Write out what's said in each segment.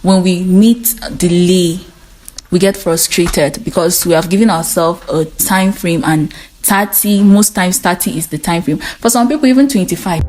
When we meet delay, we get frustrated because we have given ourselves a time frame, and 30, most times 30 is the time frame. For some people, even 25.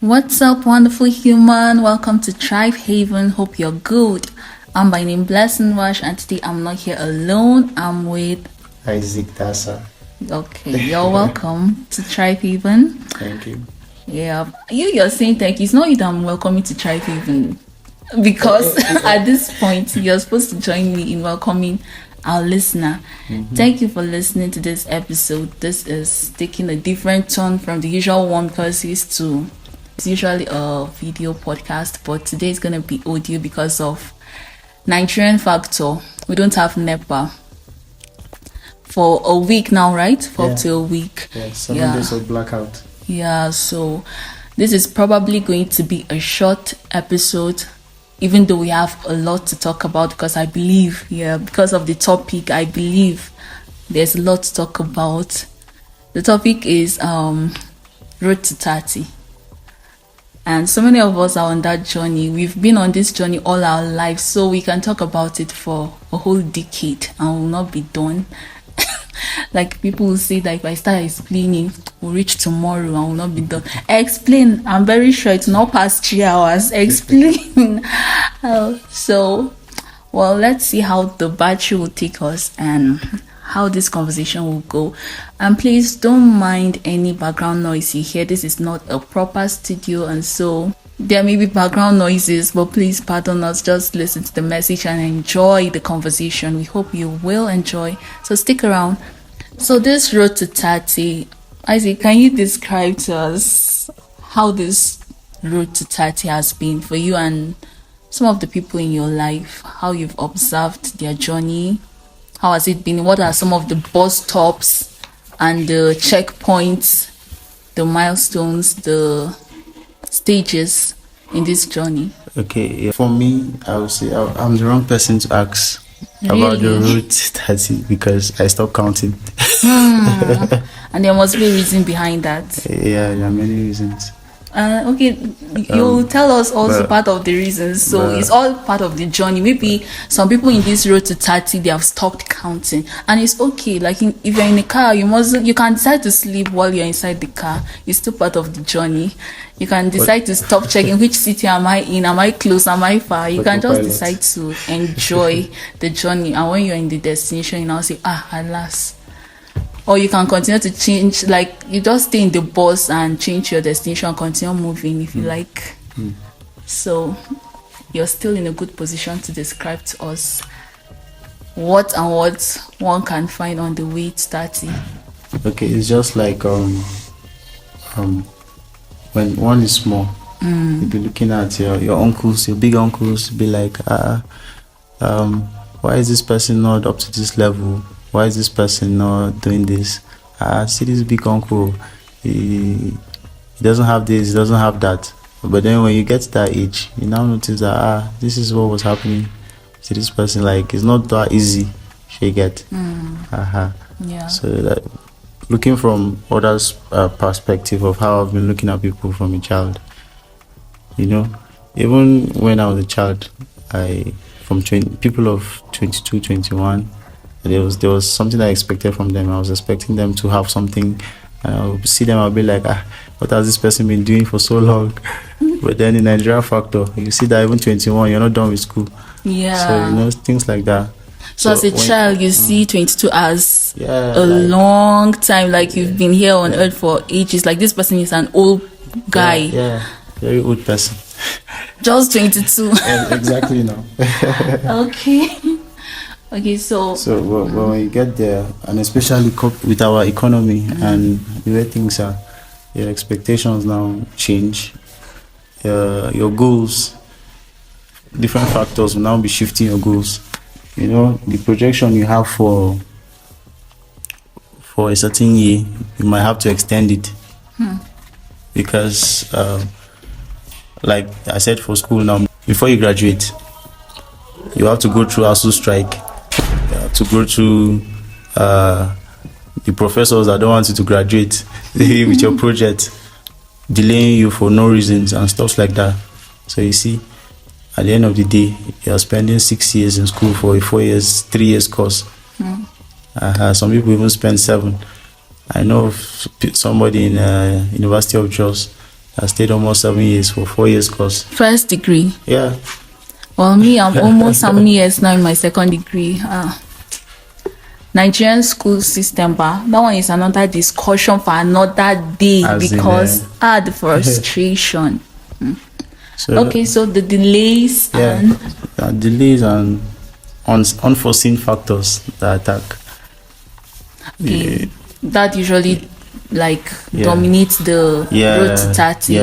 What's up, wonderful human? Welcome to Tribe Haven. Hope you're good. I'm by name Blessing Wash, and today I'm not here alone. I'm with Isaac Dasa. Okay, you're welcome to Tribe Haven. Thank you. Yeah, you're saying thank you. It's not you that I'm welcoming to Tribe Haven, because at this point you're supposed to join me in welcoming our listener. Thank you for listening to this episode. This is taking a different turn from the usual one because it's usually a video podcast, but today is going to be audio because of Nigerian factor. We don't have NEPA for a week now, right? For up to a week. Yeah, 7 days of blackout. Yeah, so this is probably going to be a short episode, even though we have a lot to talk about, because I believe, because of the topic, I believe there's a lot to talk about. The topic is road to 30. And so many of us are on that journey. We've been on this journey all our lives, so we can talk about it for a whole decade and will not be done. Like people will say that if I start explaining, we'll reach tomorrow and will not be done. Explain. I'm very sure it's not past 3 hours. Explain. Well, let's see how the battery will take us and how this conversation will go. And please don't mind any background noise you hear. This is not a proper studio, and so there may be background noises, but please pardon us. Just listen to the message and enjoy the conversation. We hope you will enjoy, so stick around. So this road to 30, Isaac, can you describe to us how this road to 30 has been for you and some of the people in your life, how you've observed their journey? How has it been? What are some of the bus stops and the checkpoints, the milestones, the stages in this journey? Okay, for me, I would say I'm the wrong person to ask about the route 30 because I stopped counting. And there must be a reason behind that. Yeah, there are many reasons. Okay, you tell us also part of the reasons. So it's all part of the journey. Maybe some people in this road to 30, they have stopped counting, and it's okay. Like if you're in a car, you can decide to sleep while you're inside the car. It's still part of the journey. You can decide to stop checking which city am I in, am I close, am I far. You can just decide to enjoy the journey, and when you're in the destination, you now say, alas. Or you can continue to change, like you just stay in the bus and change your destination and continue moving if you like. So you're still in a good position to describe to us what one can find on the way to 30. Okay, it's just like when one is small, you'll be looking at your uncles, your big uncles, be like, why is this person not up to this level? Why is this person not doing this? See this big uncle, he doesn't have this, he doesn't have that. But then when you get to that age, you now notice that this is what was happening to this person. Like it's not that easy. You get. Yeah. So that, looking from others' perspective of how I've been looking at people from a child, even when I was a child, people of 22, 21. There was something I expected from them. I was expecting them to have something. I'll see them, I'll be like, what has this person been doing for so long? But then in Nigeria factor, you see that even 21, you're not done with school. Yeah. So, things like that. So as a child, you see 22 as a long time, like you've been here on earth for ages. Like this person is an old guy. Yeah, very old person. Just 22. Exactly, Okay, so when you get there, and especially with our economy and the way things are, your expectations now change. Your goals, different factors will now be shifting your goals. The projection you have for a certain year, you might have to extend it because, like I said, for school now, before you graduate, You have to go through ASU strike. You have to go through the professors that don't want you to graduate with your project, delaying you for no reasons and stuff like that. So you see, at the end of the day, you are spending 6 years in school for a 4 years, 3 years course. Some people even spend 7. I know of somebody in University of Jos that stayed almost 7 years for 4 years course. First degree. Yeah. Well, me, I'm almost how many years now in my second degree. Nigerian school system, that one is another discussion for another day. As because the frustration. So, okay, so the delays and delays and unforeseen factors that attack. Okay, that usually dominates the road to 30.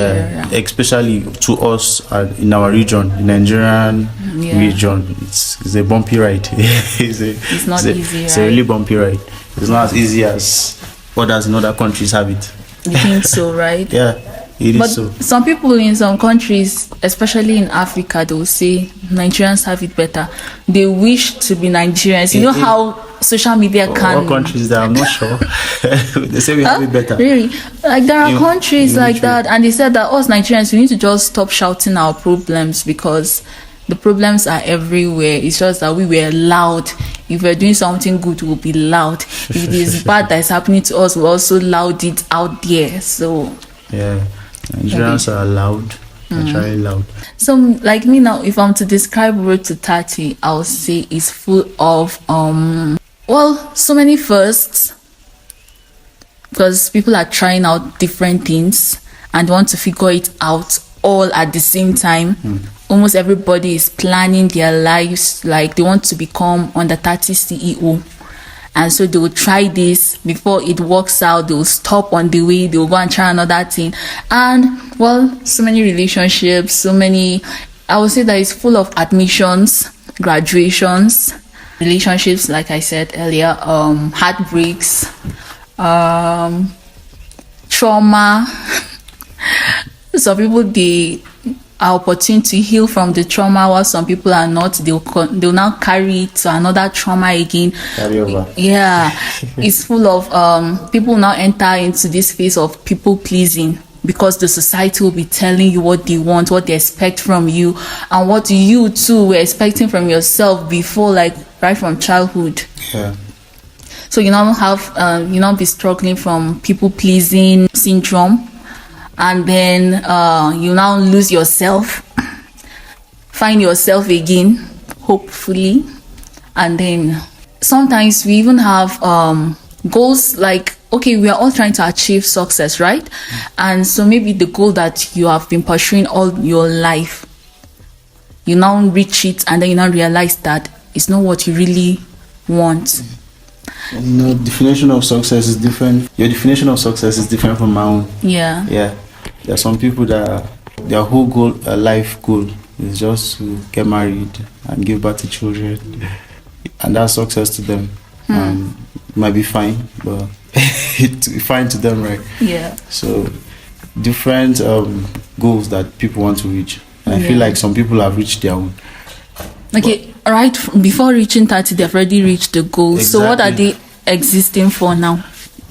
Especially to us in our region, the Nigerian region. It's a bumpy ride. It's not easy. It's a really bumpy ride. It's not as easy as others in other countries have it. You think so, right? Yeah, it is so. Some people in some countries, especially in Africa, they will say Nigerians have it better. They wish to be Nigerians. You know how social media can... What countries that I'm not sure. They say we have it better. Really? Like there are countries like that, and they said that us Nigerians, we need to just stop shouting our problems because the problems are everywhere. It's just that we were loud. If we're doing something good, we'll be loud. If it is bad that is happening to us, we'll also loud it out there. So yeah, Nigerians are loud. Naturally loud. So like me now, if I'm to describe Road to 30, I'll say it's full of so many firsts, because people are trying out different things and want to figure it out all at the same time. Almost everybody is planning their lives, like they want to become under 30 CEO, and so they will try this. Before it works out, they will stop on the way, they will go and try another thing. And so many relationships, so many, I would say that it's full of admissions, graduations, relationships, like I said earlier, heartbreaks, trauma. Some people, they are opportune to heal from the trauma, while some people are not. They'll now carry it to another trauma again. Carry over. Yeah. It's full of people now enter into this phase of people pleasing, because the society will be telling you what they want, what they expect from you, and what you too were expecting from yourself before, like right from childhood. Yeah. So you now have you now be struggling from people pleasing syndrome, and then you now lose yourself, find yourself again, hopefully, and then sometimes we even have goals like, okay, we are all trying to achieve success, right? And so maybe the goal that you have been pursuing all your life, you now reach it, and then you now realize that it's not what you really want. Definition of success is different. Your definition of success is different from my own. Yeah. There are some people that their whole goal, life goal, is just to get married and give birth to children, and that's success to them. It might be fine, but it's fine to them, right? Yeah. So different goals that people want to reach, and I feel like some people have reached their own. Okay, right before reaching 30, they've already reached the goal. Exactly. So what are they existing for now?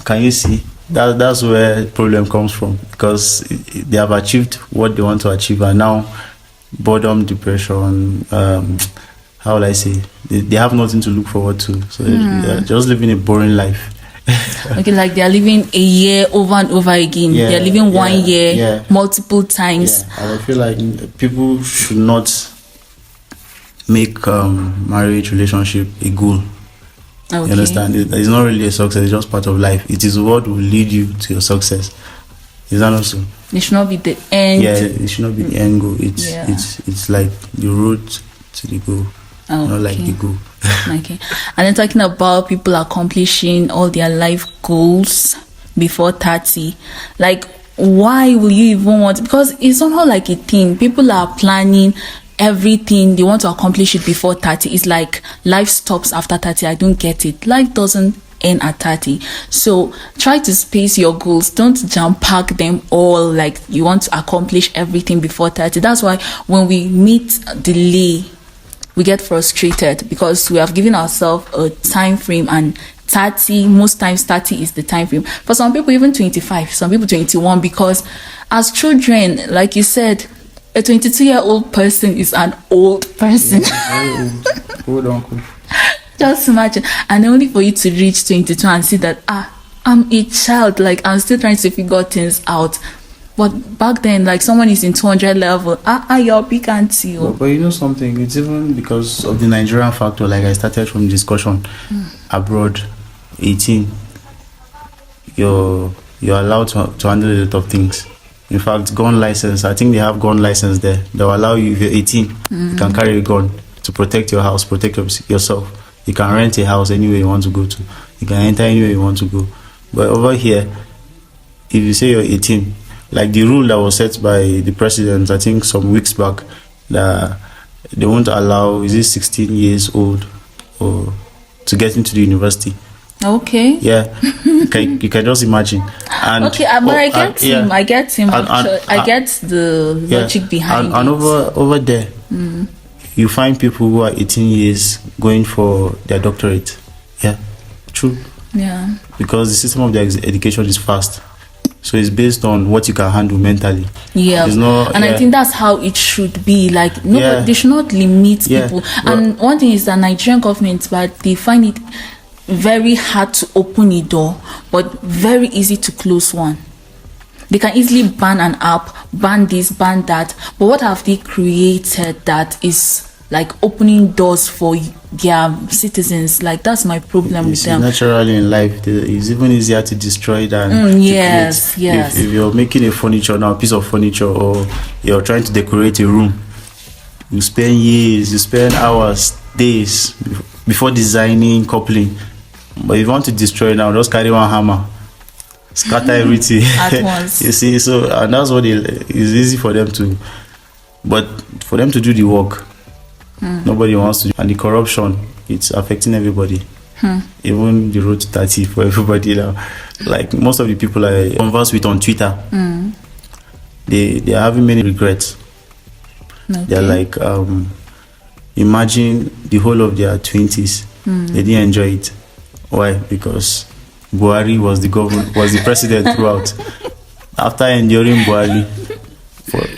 Can you see? That's where the problem comes from, because they have achieved what they want to achieve, and now boredom, depression, how will I say? They have nothing to look forward to, so they're just living a boring life. Okay, like they're living a year over and over again. They're living 1 year multiple times. And I feel like people should not make marriage relationship a goal. Okay. You understand? It's not really a success, it's just part of life. It is what will lead you to your success. Is that not so? It should not be the end. Yeah, it should not be the end goal. It's like the road to the goal, not like the goal. Okay. And then talking about people accomplishing all their life goals before 30, like, why will you even want? Because it's somehow like a thing. People are planning everything, they want to accomplish it before 30. It's like life stops after 30. I don't get it. Life doesn't end at 30. So try to space your goals. Don't jam pack them all like you want to accomplish everything before 30. That's why when we meet delay, we get frustrated because we have given ourselves a time frame, and 30, most times 30 is the time frame. For some people, even 25, some people 21, because as children, like you said, a 22-year-old person is an old person. Yeah, old uncle. Just imagine. And only for you to reach 22 and see that, I'm a child, like I'm still trying to figure things out. But back then, like someone is in 200 level, you're big auntie. But you know something, it's even because of the Nigerian factor, like I started from discussion. Abroad, 18, you're allowed to handle a lot of things. In fact, gun license, I think they have gun license there. They'll allow you, if you're 18, you can carry a gun to protect your house, protect yourself. You can rent a house anywhere you want to go to. You can enter anywhere you want to go. But over here, if you say you're 18, like the rule that was set by the president, I think some weeks back, that they won't allow, is it 16 years old or to get into the university. Okay. Yeah. You can just imagine. And okay, but I get him. Yeah. I get him. I get the logic behind it. And over there, you find people who are 18 years going for their doctorate. Yeah, true. Yeah. Because the system of their education is fast. So it's based on what you can handle mentally. Yeah. I think that's how it should be. Like, they should not limit people. And one thing is that Nigerian government, but they find it very hard to open a door, but very easy to close one. They can easily ban an app, ban this, ban that. But what have they created that is like opening doors for their citizens? Like, that's my problem with them. Naturally in life, it's even easier to destroy than yes. If you're making a piece of furniture, or you're trying to decorate a room, you spend years, you spend hours, days before designing, coupling. But if you want to destroy it now, just carry one hammer, scatter everything at once. You see, so and that's what it's easy for them to, but for them to do the work, nobody wants to. And the corruption, it's affecting everybody. Even the road to 30 for everybody now. Like most of the people I converse with on Twitter, they are having many regrets. Okay. They're like, imagine the whole of their 20s, they didn't enjoy it. Why? Because Buhari was the president throughout. After enduring Buhari,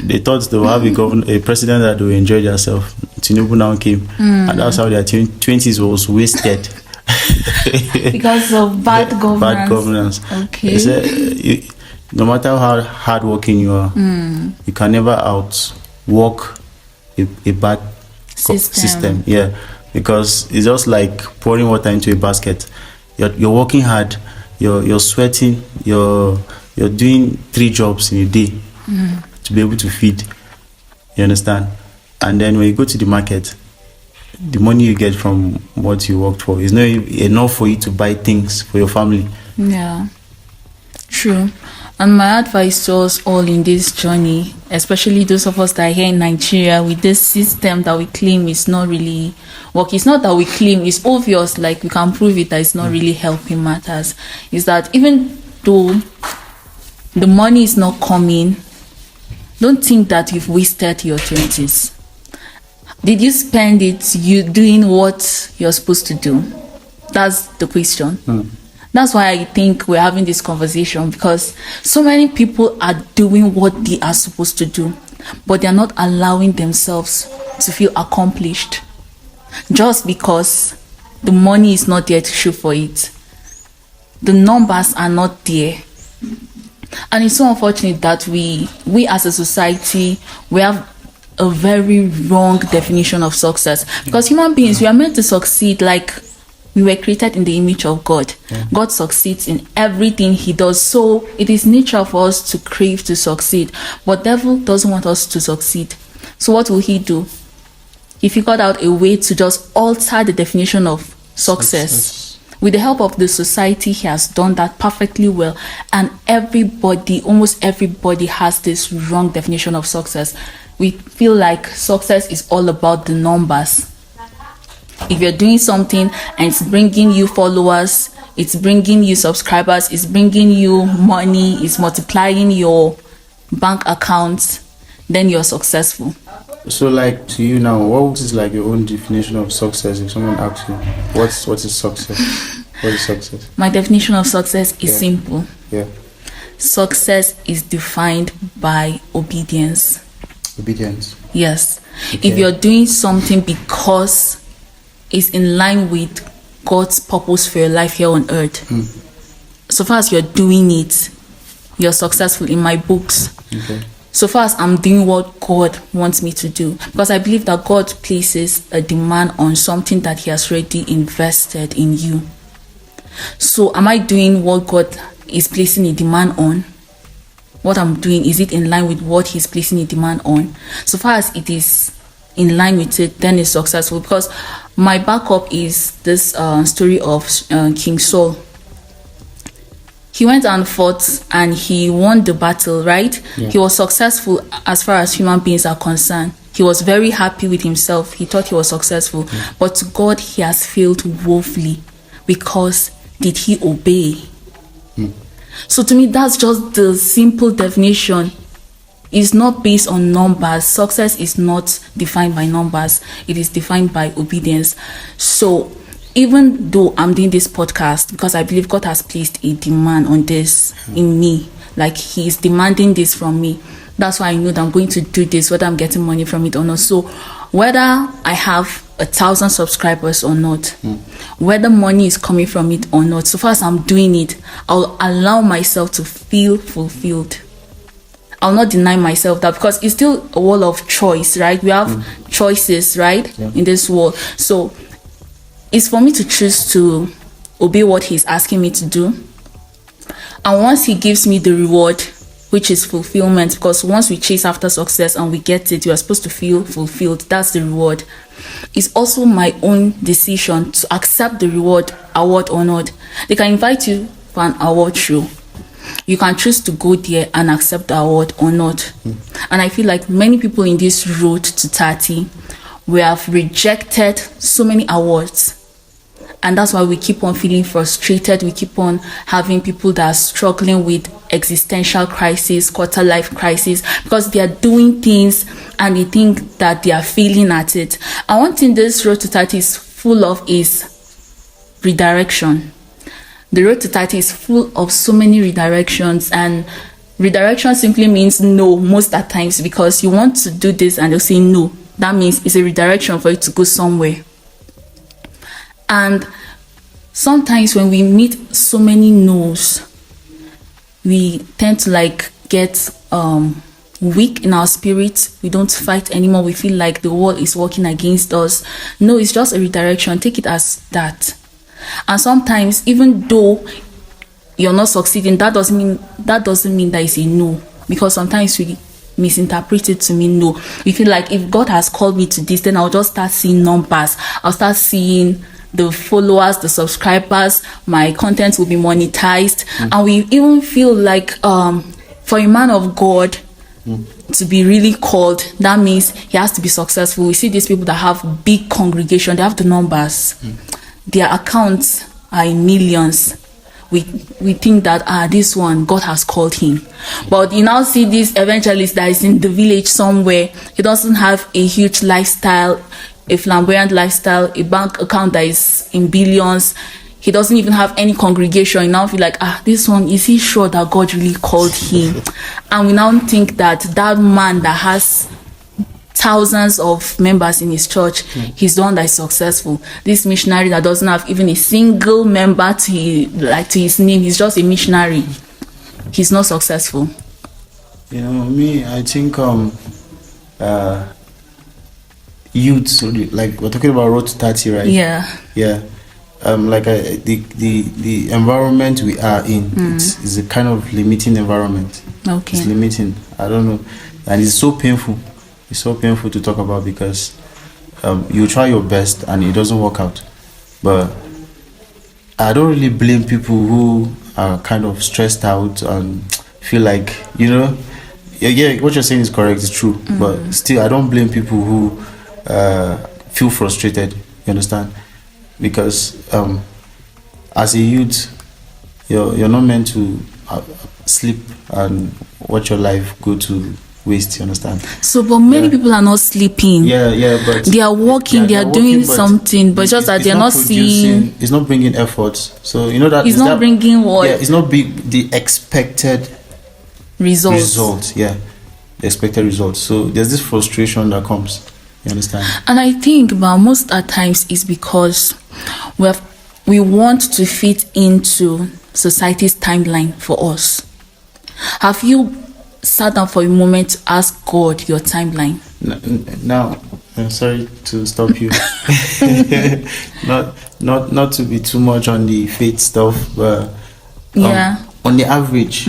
they thought they would have a president that will enjoy themselves. Tinubu now came, and that's how their 20s was wasted. Because of bad governance. Bad governance. Okay. No matter how hardworking you are, you can never outwork a bad system. Yeah. Because it's just like pouring water into a basket. You're working hard, you're sweating, you're doing 3 jobs in a day to be able to feed. You understand? And then when you go to the market, the money you get from what you worked for is not enough for you to buy things for your family. Yeah, true. And my advice to us all in this journey, especially those of us that are here in Nigeria, with this system that we claim is not really working. It's not that we claim, it's obvious, like we can prove it, that it's not really helping matters. Is that even though the money is not coming, don't think that you've wasted your 20s. Did you spend it you doing what you're supposed to do? That's the question. That's why I think we're having this conversation, because so many people are doing what they are supposed to do, but they're not allowing themselves to feel accomplished just because the money is not there to show for it. The numbers are not there. And it's so unfortunate that we as a society, we have a very wrong definition of success, because human beings, we are meant to succeed. Like, we were created in the image of God. God succeeds in everything he does. So it is nature for us to crave to succeed. But devil doesn't want us to succeed. So what will he do? He figured out a way to just alter the definition of success. With the help of the society, he has done that perfectly well. And almost everybody has this wrong definition of success. We feel like success is all about the numbers. If you're doing something and it's bringing you followers, it's bringing you subscribers, it's bringing you money, it's multiplying your bank accounts, then you're successful. So, like, to you now, what is like your own definition of success? If someone asks you, what is success? What is success? My definition of success is Yeah. simple. Yeah. Success is defined by obedience. Obedience. Yes. Okay. If you're doing something because it's in line with God's purpose for your life here on earth, so far as you're doing it, you're successful in my books. Okay. So far as I'm doing what God wants me to do, because I believe that God places a demand on something that He has already invested in you. So am I doing what God is placing a demand on? What I'm doing, is it in line with what He's placing a demand on? So far as it is in line with it, then it's successful. Because my backup is this story of King Saul. He went and fought and he won the battle, right? Yeah. He was successful as far as human beings are concerned. He was very happy with himself. He thought he was successful. Yeah. But to God, he has failed woefully, because did he obey? So to me, that's just the simple definition. It's not based on numbers. Success is not defined by numbers. It is defined by obedience. So even though I'm doing this podcast, because I believe God has placed a demand on this in me, like He is demanding this from me, that's why I know that I'm going to do this, whether I'm getting money from it or not. So whether I have 1,000 subscribers or not, whether money is coming from it or not, so far as I'm doing it, I'll allow myself to feel fulfilled. I'll not deny myself that, because it's still a world of choice, right? We have choices, right, in this world. So it's for me to choose to obey what He's asking me to do. And once He gives me the reward, which is fulfillment, because once we chase after success and we get it, you are supposed to feel fulfilled. That's the reward. It's also my own decision to accept the award or not. They can invite you for an award show. You can choose to go there and accept the award or not. And I feel like many people in this road to 30, we have rejected so many awards. And that's why we keep on feeling frustrated. We keep on having people that are struggling with existential crisis, quarter life crisis, because they are doing things and they think that they are failing at it. And one thing this road to 30 is full of is redirection. The road to 30 is full of so many redirections, and redirection simply means no most at times, because you want to do this and they'll say no. That means it's a redirection for you to go somewhere. And sometimes when we meet so many no's, we tend to like get weak in our spirit. We don't fight anymore. We feel like the world is working against us. No, it's just a redirection. Take it as that. And sometimes, even though you're not succeeding, that doesn't mean that it's a no, because sometimes we misinterpret it to mean no. We feel like if God has called me to this, then I'll just start seeing numbers. I'll start seeing the followers, the subscribers, my content will be monetized. And we even feel like for a man of God to be really called, that means he has to be successful. We see these people that have big congregation, they have the numbers. Their accounts are in millions. We think that this one, God has called him. But you now see this evangelist that is in the village somewhere. He doesn't have a huge lifestyle, a flamboyant lifestyle, a bank account that is in billions. He doesn't even have any congregation. You now feel like, this one, is he sure that God really called him? And we now think that that man that has thousands of members in his church, he's the one that is successful. This missionary that doesn't have even a single member to his name, he's just a missionary. He's not successful. You know, me, I think youth, like we're talking about road to 30, right? Yeah. Like the environment we are in, it's a kind of limiting environment. Okay. It's limiting. I don't know, and it's so painful. It's so painful to talk about, because you try your best and it doesn't work out. But I don't really blame people who are kind of stressed out and feel like, yeah, what you're saying is correct, it's true. But still, I don't blame people who feel frustrated, you understand? Because as a youth, you're not meant to sleep and watch your life go to waste, you understand? So, but many people are not sleeping. But they are working, they are doing working, something, but just that they're not seeing. It's not bringing effort. So you know that it's not bringing what? Yeah, it's not the expected result. Yeah, the expected result. So there's this frustration that comes. You understand? And I think, but most at times is because we want to fit into society's timeline for us. Have you sat down for a moment to ask God your timeline? Now, I'm sorry to stop you. not to be too much on the faith stuff, but on the average,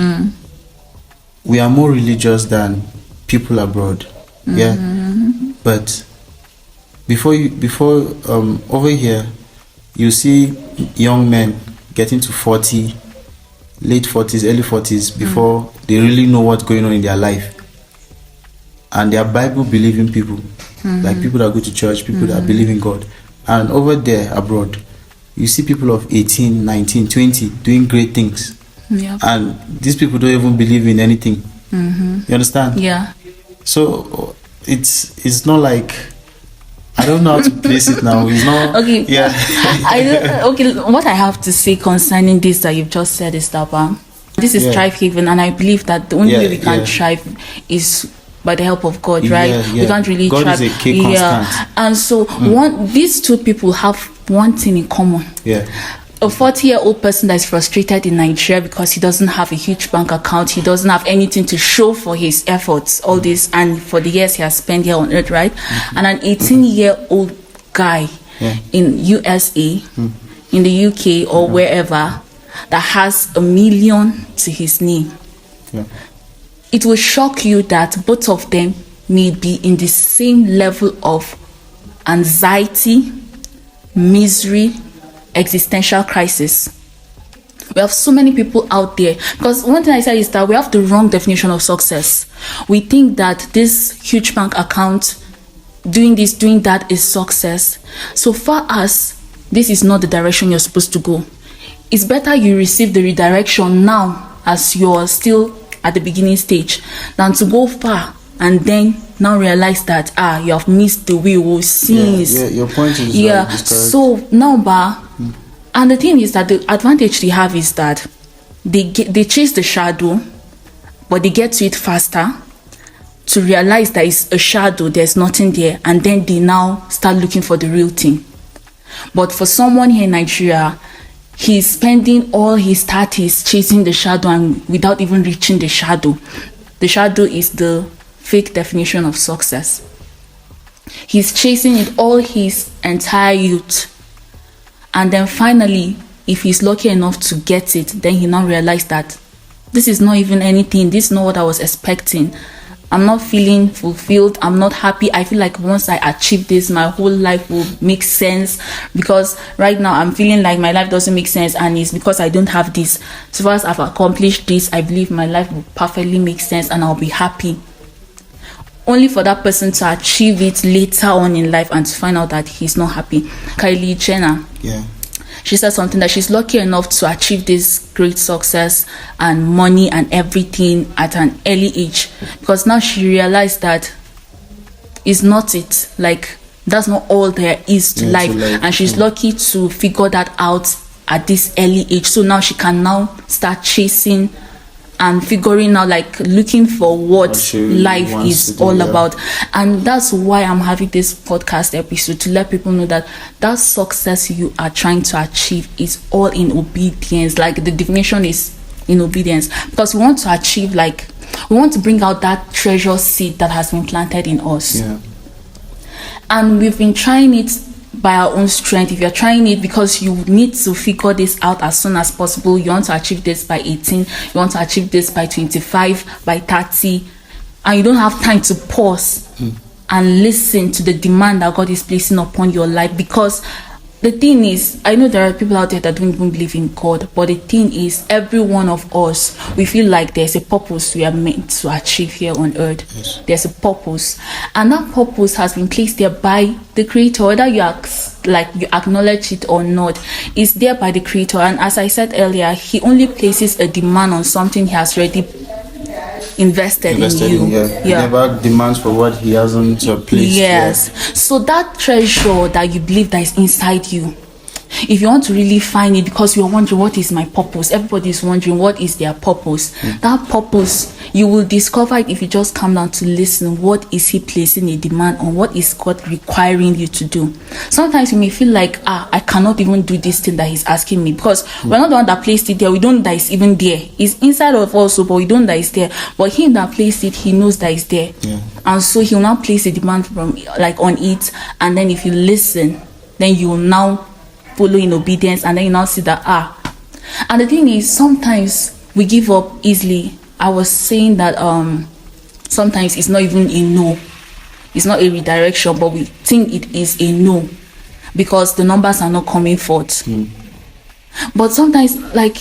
we are more religious than people abroad. Yeah, but before over here, you see young men getting to 40, late 40s, early 40s before they really know what's going on in their life, and they are Bible believing people, like people that go to church, people that believe in God. And over there abroad, you see people of 18, 19, 20 doing great things, and these people don't even believe in anything. You understand? Yeah. So it's not like, I don't know how to place it now. It's not okay. Yeah. Okay. What I have to say concerning this that you've just said is that this is Thrive Haven, and I believe that the only way we can thrive is by the help of God, right? We can't really God thrive. is a key constant. And so these two people have one thing in common. Yeah. A 40-year-old person that is frustrated in Nigeria because he doesn't have a huge bank account, he doesn't have anything to show for his efforts, all this, and for the years he has spent here on earth, right? And an 18-year-old guy in USA, in the UK or wherever, that has $1 million to his name. Yeah. It will shock you that both of them may be in the same level of anxiety, misery, existential crisis. We have so many people out there, because one thing I say is that we have the wrong definition of success. We think that this huge bank account, doing this, doing that is success. So far as this is not the direction you're supposed to go, it's better you receive the redirection now as you're still at the beginning stage than to go far and then now realize that you have missed the wheel since. Yeah, your point is right. So now and the thing is that the advantage they have is that they chase the shadow, but they get to it faster to realize that it's a shadow, there's nothing there, and then they now start looking for the real thing. But for someone here in Nigeria, he's spending all his 30s chasing the shadow and without even reaching the shadow. The shadow is the fake definition of success. He's chasing it all his entire youth. And then finally, if he's lucky enough to get it, then he now realizes that this is not even anything. This is not what I was expecting. I'm not feeling fulfilled. I'm not happy. I feel like once I achieve this, my whole life will make sense, because right now I'm feeling like my life doesn't make sense, and it's because I don't have this. So far as I've accomplished this, I believe my life will perfectly make sense and I'll be happy. Only for that person to achieve it later on in life and to find out that he's not happy. Kylie Jenner, she said something that she's lucky enough to achieve this great success and money and everything at an early age, because now she realized that it's not it. Like, that's not all there is to life. And she's lucky to figure that out at this early age. So now she can now start chasing and figuring out, like, looking for what life is all about. And that's why I'm having this podcast episode, to let people know that that success you are trying to achieve is all in obedience. Like, the definition is in obedience, because we want to achieve, like, we want to bring out that treasure seed that has been planted in us. And we've been trying it by our own strength. If you're trying it because you need to figure this out as soon as possible, you want to achieve this by 18, you want to achieve this by 25, by 30, and you don't have time to pause and listen to the demand that God is placing upon your life. Because the thing is, I know there are people out there that don't even believe in God, but the thing is, every one of us, we feel like there's a purpose we are meant to achieve here on earth. There's a purpose, and that purpose has been placed there by the Creator, whether you acknowledge it or not. It's there by the Creator. And as I said earlier, He only places a demand on something He has already invested in you. He never demands for what he hasn't placed. Yes. So that treasure that you believe that is inside you, if you want to really find it, because you're wondering what is my purpose, everybody is wondering what is their purpose. That purpose, you will discover it if you just come down to listen. What is he placing a demand on? What is God requiring you to do? Sometimes you may feel like, I cannot even do this thing that he's asking me, because we're not the one that placed it there. We don't know that it's even there. It's inside of us, but we don't know that it's there. But him that placed it, he knows that it's there. And so he'll now place a demand from on it. And then if you listen, then you will now follow in obedience, and then you now see that and the thing is, sometimes we give up easily. I was saying that sometimes it's not even a no, it's not a redirection, but we think it is a no because the numbers are not coming forth. But sometimes, like,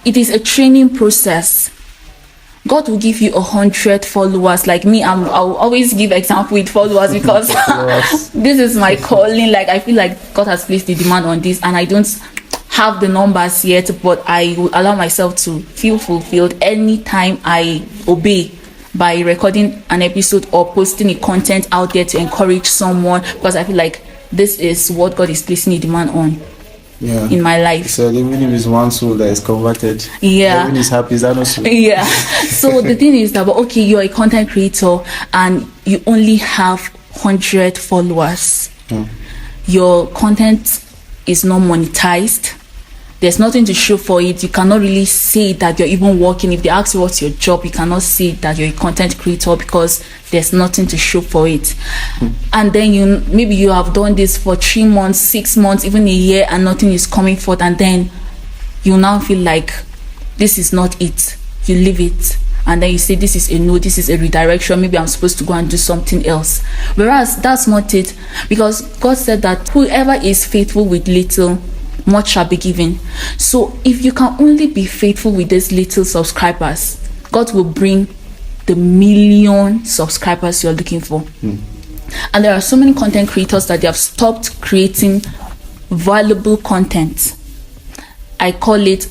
it is a training process. God will give you 100 followers. Like me, I'll always give example with followers because this is my calling. Like, I feel like God has placed the demand on this, and I don't have the numbers yet, but I will allow myself to feel fulfilled anytime I obey by recording an episode or posting a content out there to encourage someone, because I feel like this is what God is placing a demand on. In my life. So even if it's one soul that is converted, heaven is happy. Is that not so? So the thing is that, okay, you're a content creator and you only have 100 followers. Your content is not monetized. There's nothing to show for it. You cannot really say that you're even working. If they ask you what's your job, you cannot say that you're a content creator because there's nothing to show for it. And then maybe you have done this for 3 months, 6 months, even a year, and nothing is coming forth, and then you now feel like this is not it. You leave it, and then you say this is a no, this is a redirection, maybe I'm supposed to go and do something else. Whereas that's not it, because God said that whoever is faithful with little, much shall be given. So if you can only be faithful with these little subscribers, God will bring the million subscribers you're looking for. And there are so many content creators that they have stopped creating valuable content. I call it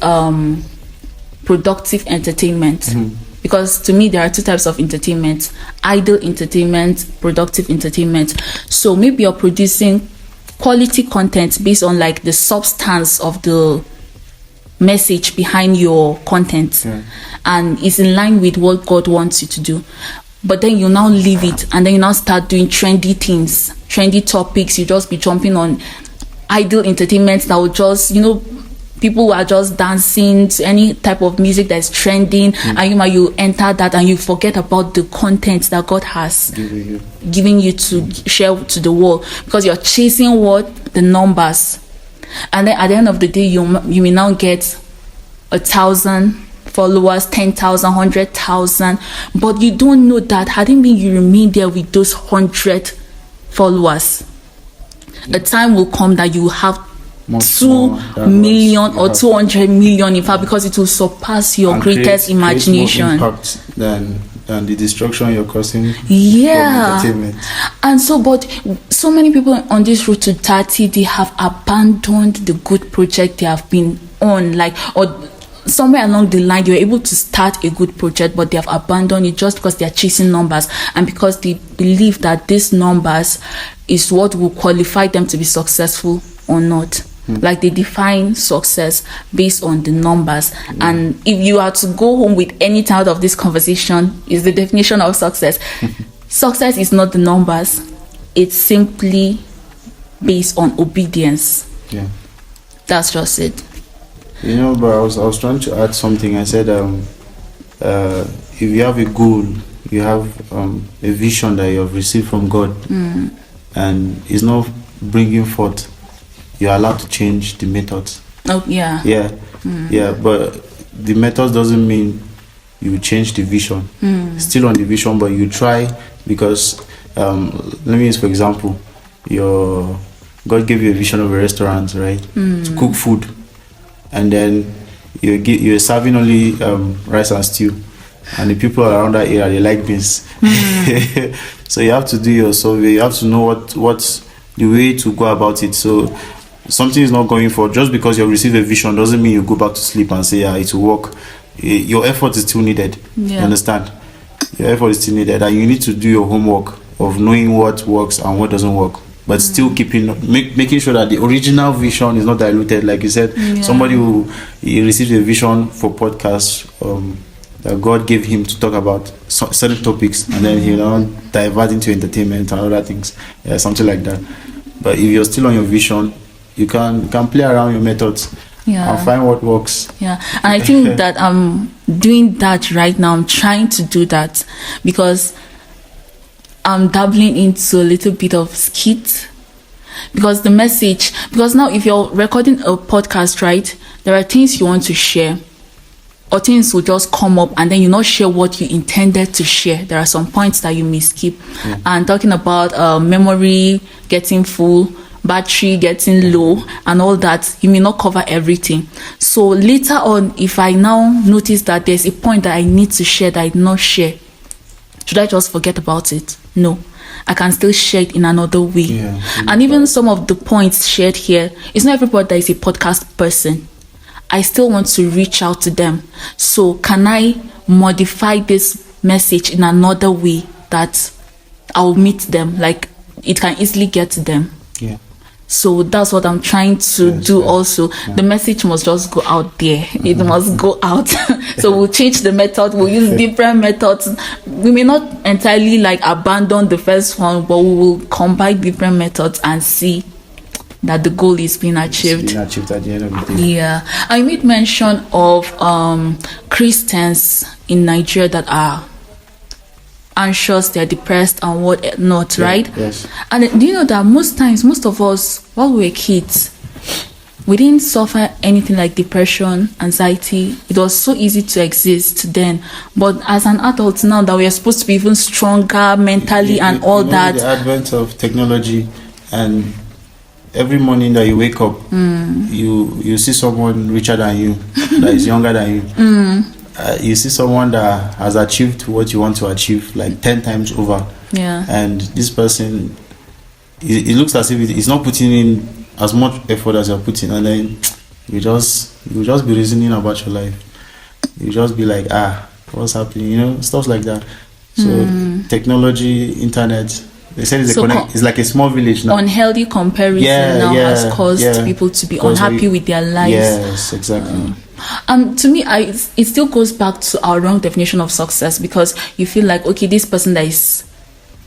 productive entertainment. Because to me, there are 2 types of entertainment: idle entertainment, productive entertainment. So maybe you're producing quality content based on like the substance of the message behind your content, and it's in line with what God wants you to do. But then you now leave it, and then you now start doing trendy things, trendy topics. You just be jumping on idle entertainment that will just, people who are just dancing to any type of music that's trending, and you enter that and you forget about the content that God has given you to share to the world, because you're chasing the numbers. And then at the end of the day, you may now get 1,000 followers, 10,000, 100,000, but you don't know that hadn't been you remain there with those 100 followers, the time will come that you have 2 million or 200 million, in fact, because it will surpass your greatest imagination. More impact than the destruction you're causing from entertainment. And so many people on this road to 30, they have abandoned the good project they have been on, or somewhere along the line you were able to start a good project, but they have abandoned it just because they are chasing numbers, and because they believe that these numbers is what will qualify them to be successful or not. Like, they define success based on the numbers. And if you are to go home with any out of this conversation, is the definition of success. Success is not the numbers. It's simply based on obedience. That's just it. But I was trying to add something. I said, if you have a goal, you have a vision that you have received from God, and it's not bringing forth, you're allowed to change the methods. But the methods doesn't mean you change the vision. Still on the vision, but you try, because let me use for example, God gave you a vision of a restaurant, right? To cook food, and then you're serving only rice and stew, and the people around that area, they like beans. So you have to do your survey. You have to know what's the way to go about it. So something is not going for, just because you receive a vision doesn't mean you go back to sleep and say it will work. your effort is still needed. Yeah. You understand? Your effort is still needed, and you need to do your homework of knowing what works and what doesn't work, but still making sure that the original vision is not diluted. Like you said, somebody who he received a vision for podcasts that God gave him to talk about certain topics, and then he divert into entertainment and other things, something like that. But if you're still on your vision, you can play around your methods and find what works. Yeah, and I think that I'm doing that right now. I'm trying to do that because I'm dabbling into a little bit of skit. Because now if you're recording a podcast, right, there are things you want to share, or things will just come up and then you not share what you intended to share. There are some points that you may skip. And talking about memory getting full, battery getting low, and all that, you may not cover everything. So later on, if I now notice that there's a point that I need to share that I did not share, should I just forget about it? No, I can still share it in another way. And even some of the points shared here, it's not everybody that is a podcast person. I still want to reach out to them. So can I modify this message in another way that I'll meet them, like it can easily get to them? So that's what I'm trying to do also. The message must just go out there. It must go out. So we'll change the method. We'll use different methods. We may not entirely abandon the first one, but we will combine different methods and see that the goal is being achieved. It's being achieved at the end of the day. Yeah. I made mention of Christians in Nigeria that are anxious, they're depressed and what not, right? Yes. And do you know that most of us, while we were kids, we didn't suffer anything like depression, anxiety. It was so easy to exist then. But as an adult now, that we are supposed to be even stronger mentally and all that. The advent of technology, and every morning that you wake up, you see someone richer than you, that is younger than you. You see someone that has achieved what you want to achieve 10 times over. And this person, it looks as if it's not putting in as much effort as you're putting, and then you just be reasoning about your life. You just be like, what's happening? Stuff like that. So technology, internet, they said it's like a small village now. Unhealthy comparison has caused people to be unhappy with their lives. Yes, exactly. To me, it still goes back to our wrong definition of success, because you feel like, okay, this person that is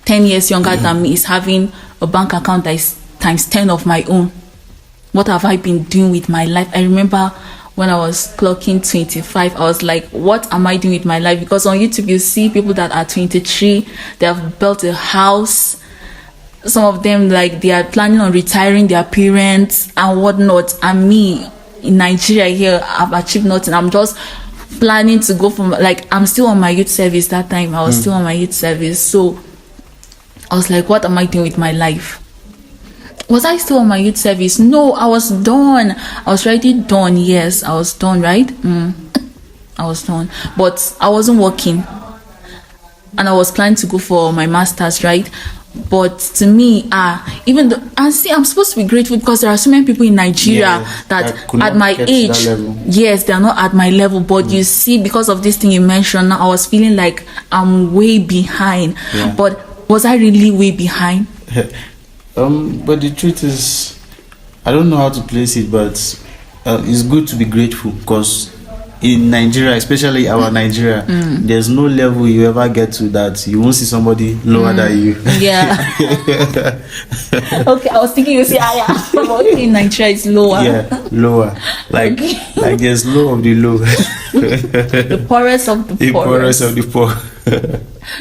10 years younger than me is having a bank account that is times 10 of my own. What have I been doing with my life? I remember when I was clocking 25, I was like, what am I doing with my life? Because on YouTube, you see people that are 23, they have built a house. Some of them, they are planning on retiring their parents and whatnot. And me, in Nigeria here, I've achieved nothing. I'm just planning to go from, I'm still on my youth service that time. I was still on my youth service. So I was like, what am I doing with my life? Was I still on my youth service? No, I was done. I was already done. Yes, I was done, right? I was done. But I wasn't working. And I was planning to go for my master's, right? But to me, even though, and see, I'm supposed to be grateful because there are so many people in Nigeria that at my age, yes, they are not at my level. But you see, because of this thing you mentioned, now I was feeling like I'm way behind. But was I really way behind? But the truth is, I don't know how to place it, but it's good to be grateful, because in Nigeria, especially our Nigeria, there's no level you ever get to that you won't see somebody lower than you. Yeah. Okay, I was thinking you say higher. In Nigeria it's lower. Yeah, lower. Like there's low of the low. The poorest of the poorest. Poorest of the poor.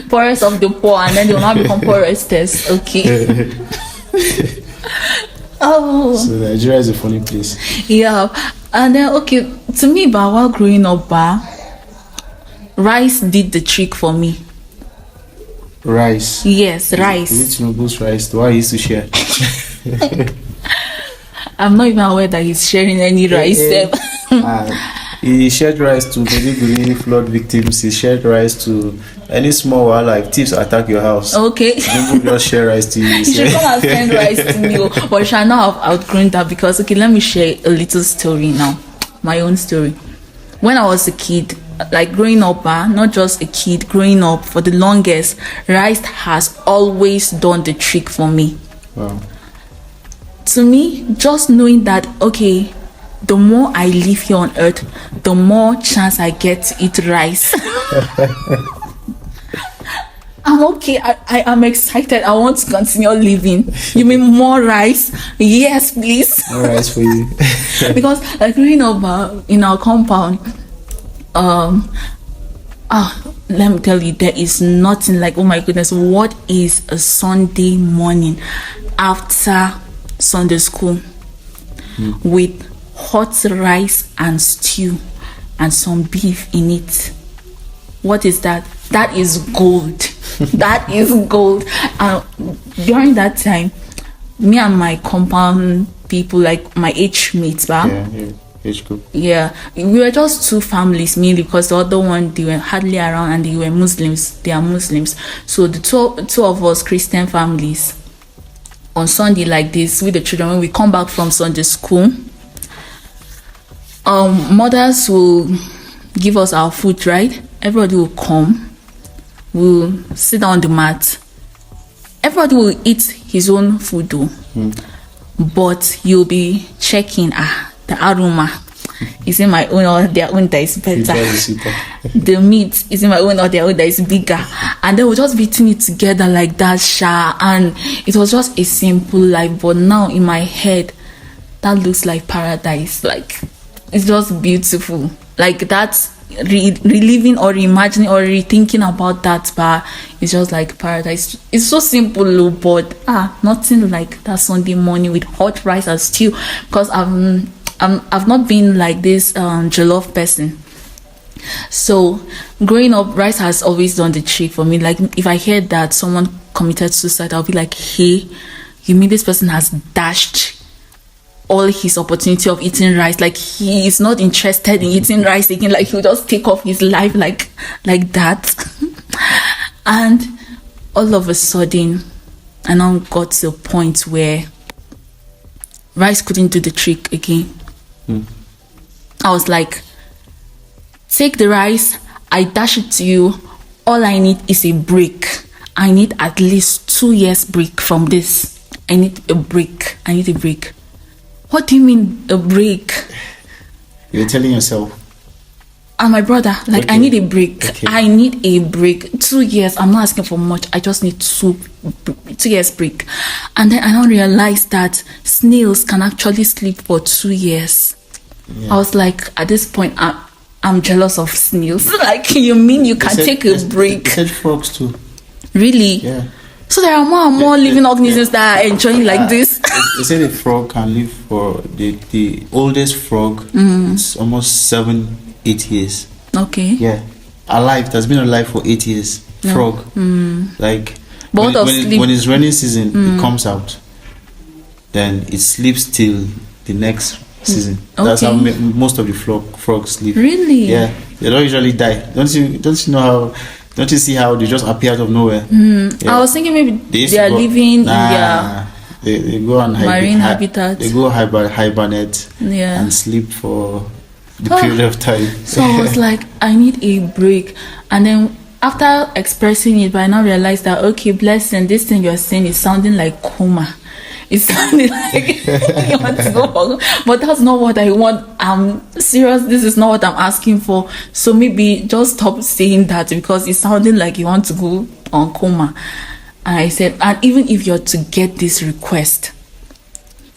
Poorest of the poor, and then they will now become poorestest. Okay. So Nigeria is a funny place. Yeah. And then, okay, to me, while growing up, rice did the trick for me. Rice? Yes, rice. Is it Tinubu's rice? The one he used to share? I'm not even aware that he's sharing any rice. He shared rice to Maiduguri flood victims. He shared rice to any small wildlife. Thieves attack your house. Okay. Tinubu just share rice to you. You should come and send rice to me. But I shall not have outgrown that, because, okay, let me share a little story now. My own story. When I was a kid, like growing up, not just a kid, growing up for the longest, rice has always done the trick for me. Wow. To me, just knowing that, okay, the more I live here on earth, the more chance I get to eat rice. I'm okay. I am excited. I want to continue living. You mean more rice? Yes, please. More rice for you. Because like growing up in our compound, let me tell you, there is nothing like, oh my goodness, what is a Sunday morning after Sunday school with hot rice and stew and some beef in it? What is that? That is gold. That is gold. During that time, me and my compound people, like my age mates, Age group. Yeah, we were just two families mainly, because the other one, they were hardly around and they were Muslims. They are Muslims. So the two of us Christian families, on Sunday like this with the children, when we come back from Sunday school, mothers will give us our food, right? Everybody will come, we'll sit down on the mat. Everybody will eat his own food though. But you'll be checking, the aroma is in my own or their own that is better. The meat is in my own or their own that is bigger. And then we'll just be eating it together like that, and it was just a simple life. But now in my head, that looks like paradise. Like, it's just beautiful. Like, that's reliving or reimagining or rethinking about that, but it's just like paradise. It's so simple, but nothing like that Sunday morning with hot rice and stew. Because I've not been like this jollof person. So growing up, rice has always done the trick for me. Like, if I hear that someone committed suicide, I'll be like, hey, you mean this person has dashed all his opportunity of eating rice? Like, he is not interested in eating rice again. Like, he'll just take off his life like that. And all of a sudden, I now got to a point where rice couldn't do the trick again. I was like, take the rice, I dash it to you. All I need is a break. I need at least 2 years break from this. I need a break. What do you mean a break? You're telling yourself. And my brother, like, okay. I need a break. Okay. I need a break. 2 years. I'm not asking for much. I just need 2 years break. And then I now realized that snails can actually sleep for 2 years. Yeah. I was like, at this point, I'm jealous of snails. Like, you mean you can take a break? They said frogs too. Really? Yeah. So there are more and more living organisms that are enjoying like this. They say the frog can live for the oldest frog. It's almost 7-8 years. Okay. Yeah, alive. It has been alive for 8 years. Frog. Like, when it's rainy season, it comes out. Then it sleeps till the next season. That's how most of the frogs sleep. Really? Yeah. They don't usually die. Don't you know how? Don't you see how they just appear out of nowhere? Yeah. I was thinking maybe they are living in their they go on marine habitat. They go hibernate and sleep for the period of time. So I was like, I need a break. And then after expressing it, but I now realized that, okay, blessing, this thing you're saying is sounding like coma. It's sounding like you want to go for, but that's not what I want. I'm serious. This is not what I'm asking for. So maybe just stop saying that, because it's sounding like you want to go on coma. And I said, and even if you're to get this request,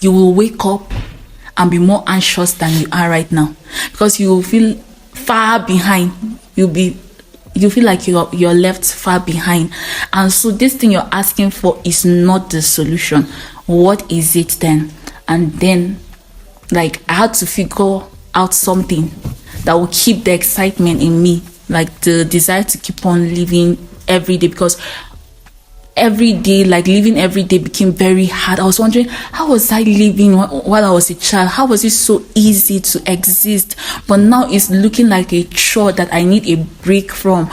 you will wake up and be more anxious than you are right now, because you will feel far behind. You feel like you're left far behind. And so this thing you're asking for is not the solution. What is it then? And then, like, I had to figure out something that will keep the excitement in me, like the desire to keep on living every day, because every day, like living every day, became very hard. I was wondering, how was I living while I was a child? How was it so easy to exist? But now it's looking like a chore that I need a break from.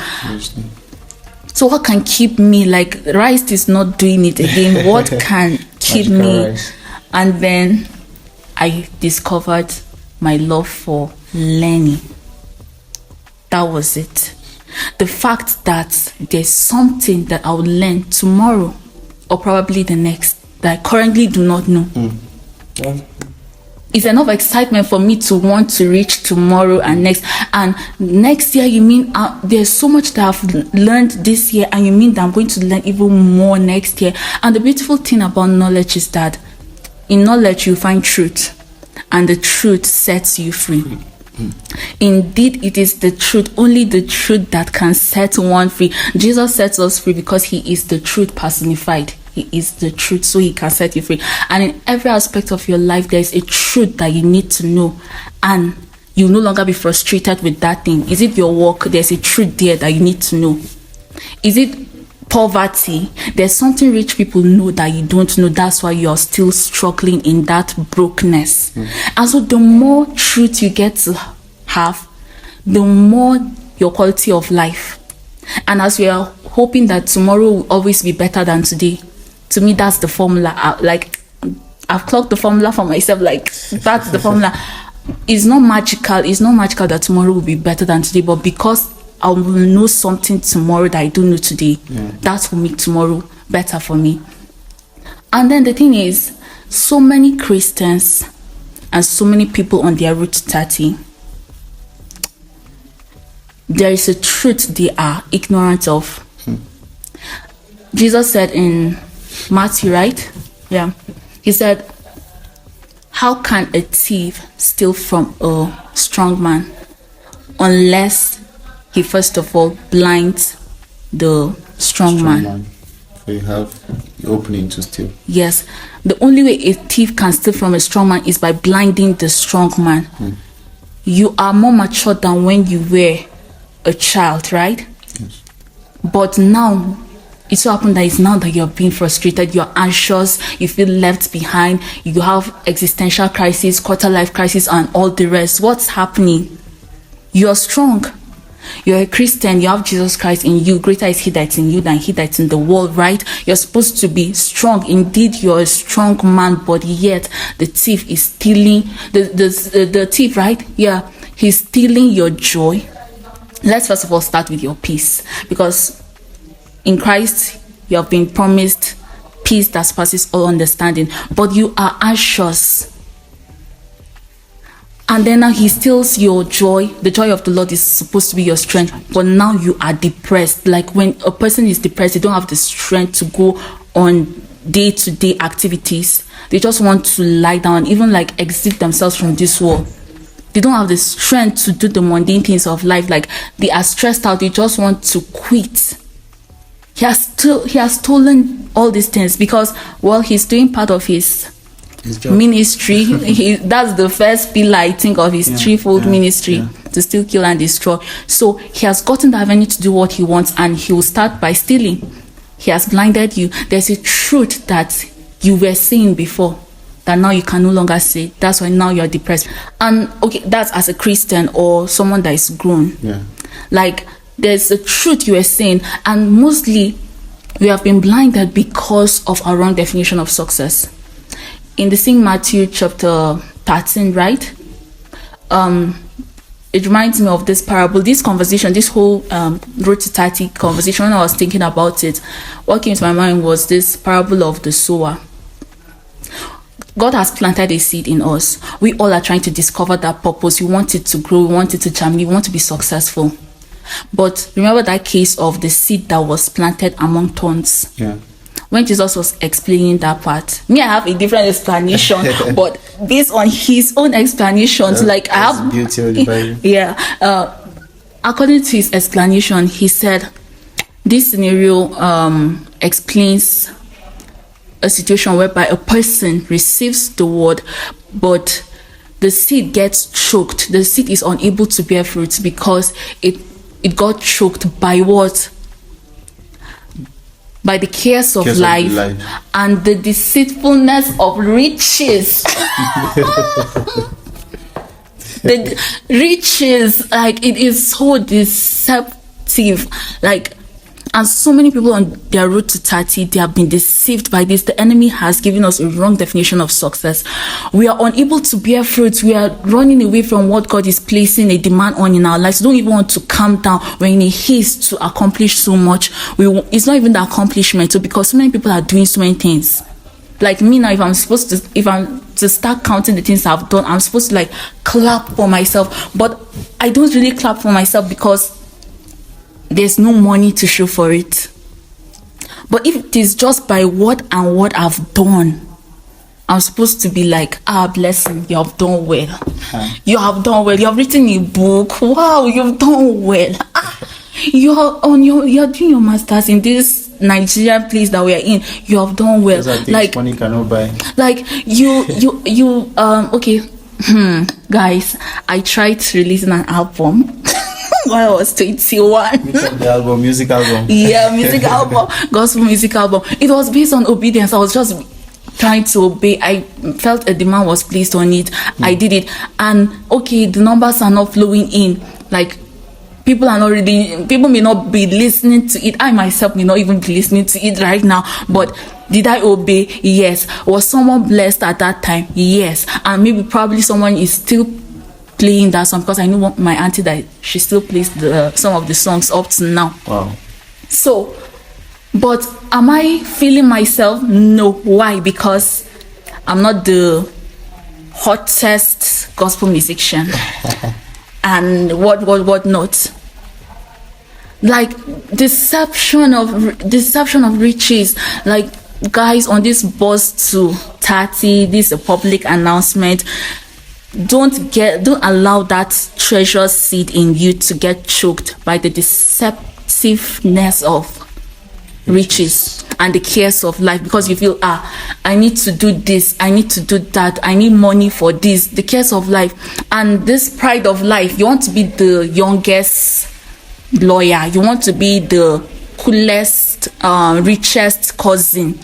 So what can keep me? Like, rice is not doing it again. What can keep me? Rice. And then I discovered my love for learning. That was it. The fact that there's something that I will learn tomorrow or probably the next that I currently do not know. Yeah. It's enough excitement for me to want to reach tomorrow and next. And next year, you mean there's so much that I've learned this year, and you mean that I'm going to learn even more next year. And the beautiful thing about knowledge is that in knowledge you find truth, and the truth sets you free. Indeed, it is the truth, only the truth that can set one free. Jesus sets us free because he is the truth personified. He is the truth, so he can set you free. And in every aspect of your life, there is a truth that you need to know, and you no longer be frustrated with that thing. Is it your work? There's a truth there that you need to know. Is it poverty? There's something rich people know that you don't know. That's why you're still struggling in that brokenness. And so the more truth you get to have, the more your quality of life. And as we are hoping that tomorrow will always be better than today, to me that's the formula. I've clocked the formula for myself. Like, that's the formula. It's not magical that tomorrow will be better than today, but because I will know something tomorrow that I don't know today, that will make tomorrow better for me. And then the thing is, so many Christians and so many people on their route to 30, there is a truth they are ignorant of. Jesus said in Matthew, right? Yeah. He said, how can a thief steal from a strong man unless he first of all blinds the strong man? So you have the opening to steal. Yes. The only way a thief can steal from a strong man is by blinding the strong man. You are more mature than when you were a child, right? Yes. But now, it so happened that it's now that you're being frustrated, you're anxious, you feel left behind, you have existential crisis, quarter life crisis, and all the rest. What's happening? You're strong. You're a Christian, you have Jesus Christ in you. Greater is he that's in you than he that's in the world, right? You're supposed to be strong. Indeed, you're a strong man, but yet the thief is stealing, the thief, right? Yeah, he's stealing your joy. Let's first of all start with your peace, because in Christ you have been promised peace that surpasses all understanding, but you are anxious. And then now he steals your joy. The joy of the Lord is supposed to be your strength, but now you are depressed. Like, when a person is depressed, they don't have the strength to go on day-to-day activities. They just want to lie down, even like exit themselves from this world. They don't have the strength to do the mundane things of life. Like, they are stressed out. They just want to quit. He has stolen all these things because, well, he's doing part of his ministry. That's the first pillar, I think, of his threefold ministry, to steal, kill, and destroy. So he has gotten the avenue to do what he wants, and he will start by stealing. He has blinded you. There's a truth that you were saying before that now you can no longer say. That's why now you're depressed. And okay, that's as a Christian or someone that is grown. Like, there's a truth you were saying, and mostly we have been blinded because of our wrong definition of success. In the same Matthew chapter 13, right? It reminds me of this parable, this conversation, this whole road to 30 conversation. When I was thinking about it, what came to my mind was this parable of the sower. God has planted a seed in us. We all are trying to discover that purpose. We want it to grow. We want it to germinate. We want to be successful. But remember that case of the seed that was planted among thorns. When Jesus was explaining that part, me, I have a different explanation, but based on his own explanations, like I have beauty of the Bible. According to his explanation, he said this scenario explains a situation whereby a person receives the word, but the seed gets choked. The seed is unable to bear fruit because it got choked by what? By the cares of life and the deceitfulness of riches. The riches, like, it is so deceptive. Like, And so many people on their road to 30, they have been deceived by this. The enemy has given us a wrong definition of success. We are unable to bear fruit. We are running away from what God is placing a demand on in our lives. We don't even want to calm down. We're in a haste to accomplish so much. It's not even the accomplishment. So because so many people are doing so many things. Like me now, if I'm to start counting the things I've done, I'm supposed to like clap for myself. But I don't really clap for myself because there's no money to show for it. But if it is just by what I've done, I'm supposed to be like, blessing, you have done well. You have done well. You have written a book. Wow, you've done well. You're doing your masters in this Nigerian place that we are in. You have done well. Like money cannot buy. Like you okay. Guys, I tried releasing an album when I was 21. Which of the album? Music album? Yeah, music album. Gospel music album. It was based on obedience. I was just trying to obey. I felt a demand was placed on it. I did it. And okay, the numbers are not flowing in. Like people may not be listening to it. I myself may not even be listening to it right now. But did I obey? Yes. Was someone blessed at that time? Yes. And maybe probably someone is still playing that song, because I know my auntie that she still plays some of the songs up to now. Wow. So, but am I feeling myself? No. Why? Because I'm not the hottest gospel musician. And what not. Like deception of riches. Like guys on this bus to 30, this is a public announcement. Don't allow that treasure seed in you to get choked by the deceptiveness of riches and the cares of life, because you feel I need to do this, I need to do that, I need money for this, the cares of life and this pride of life. You want to be the youngest lawyer, you want to be the coolest, richest cousin.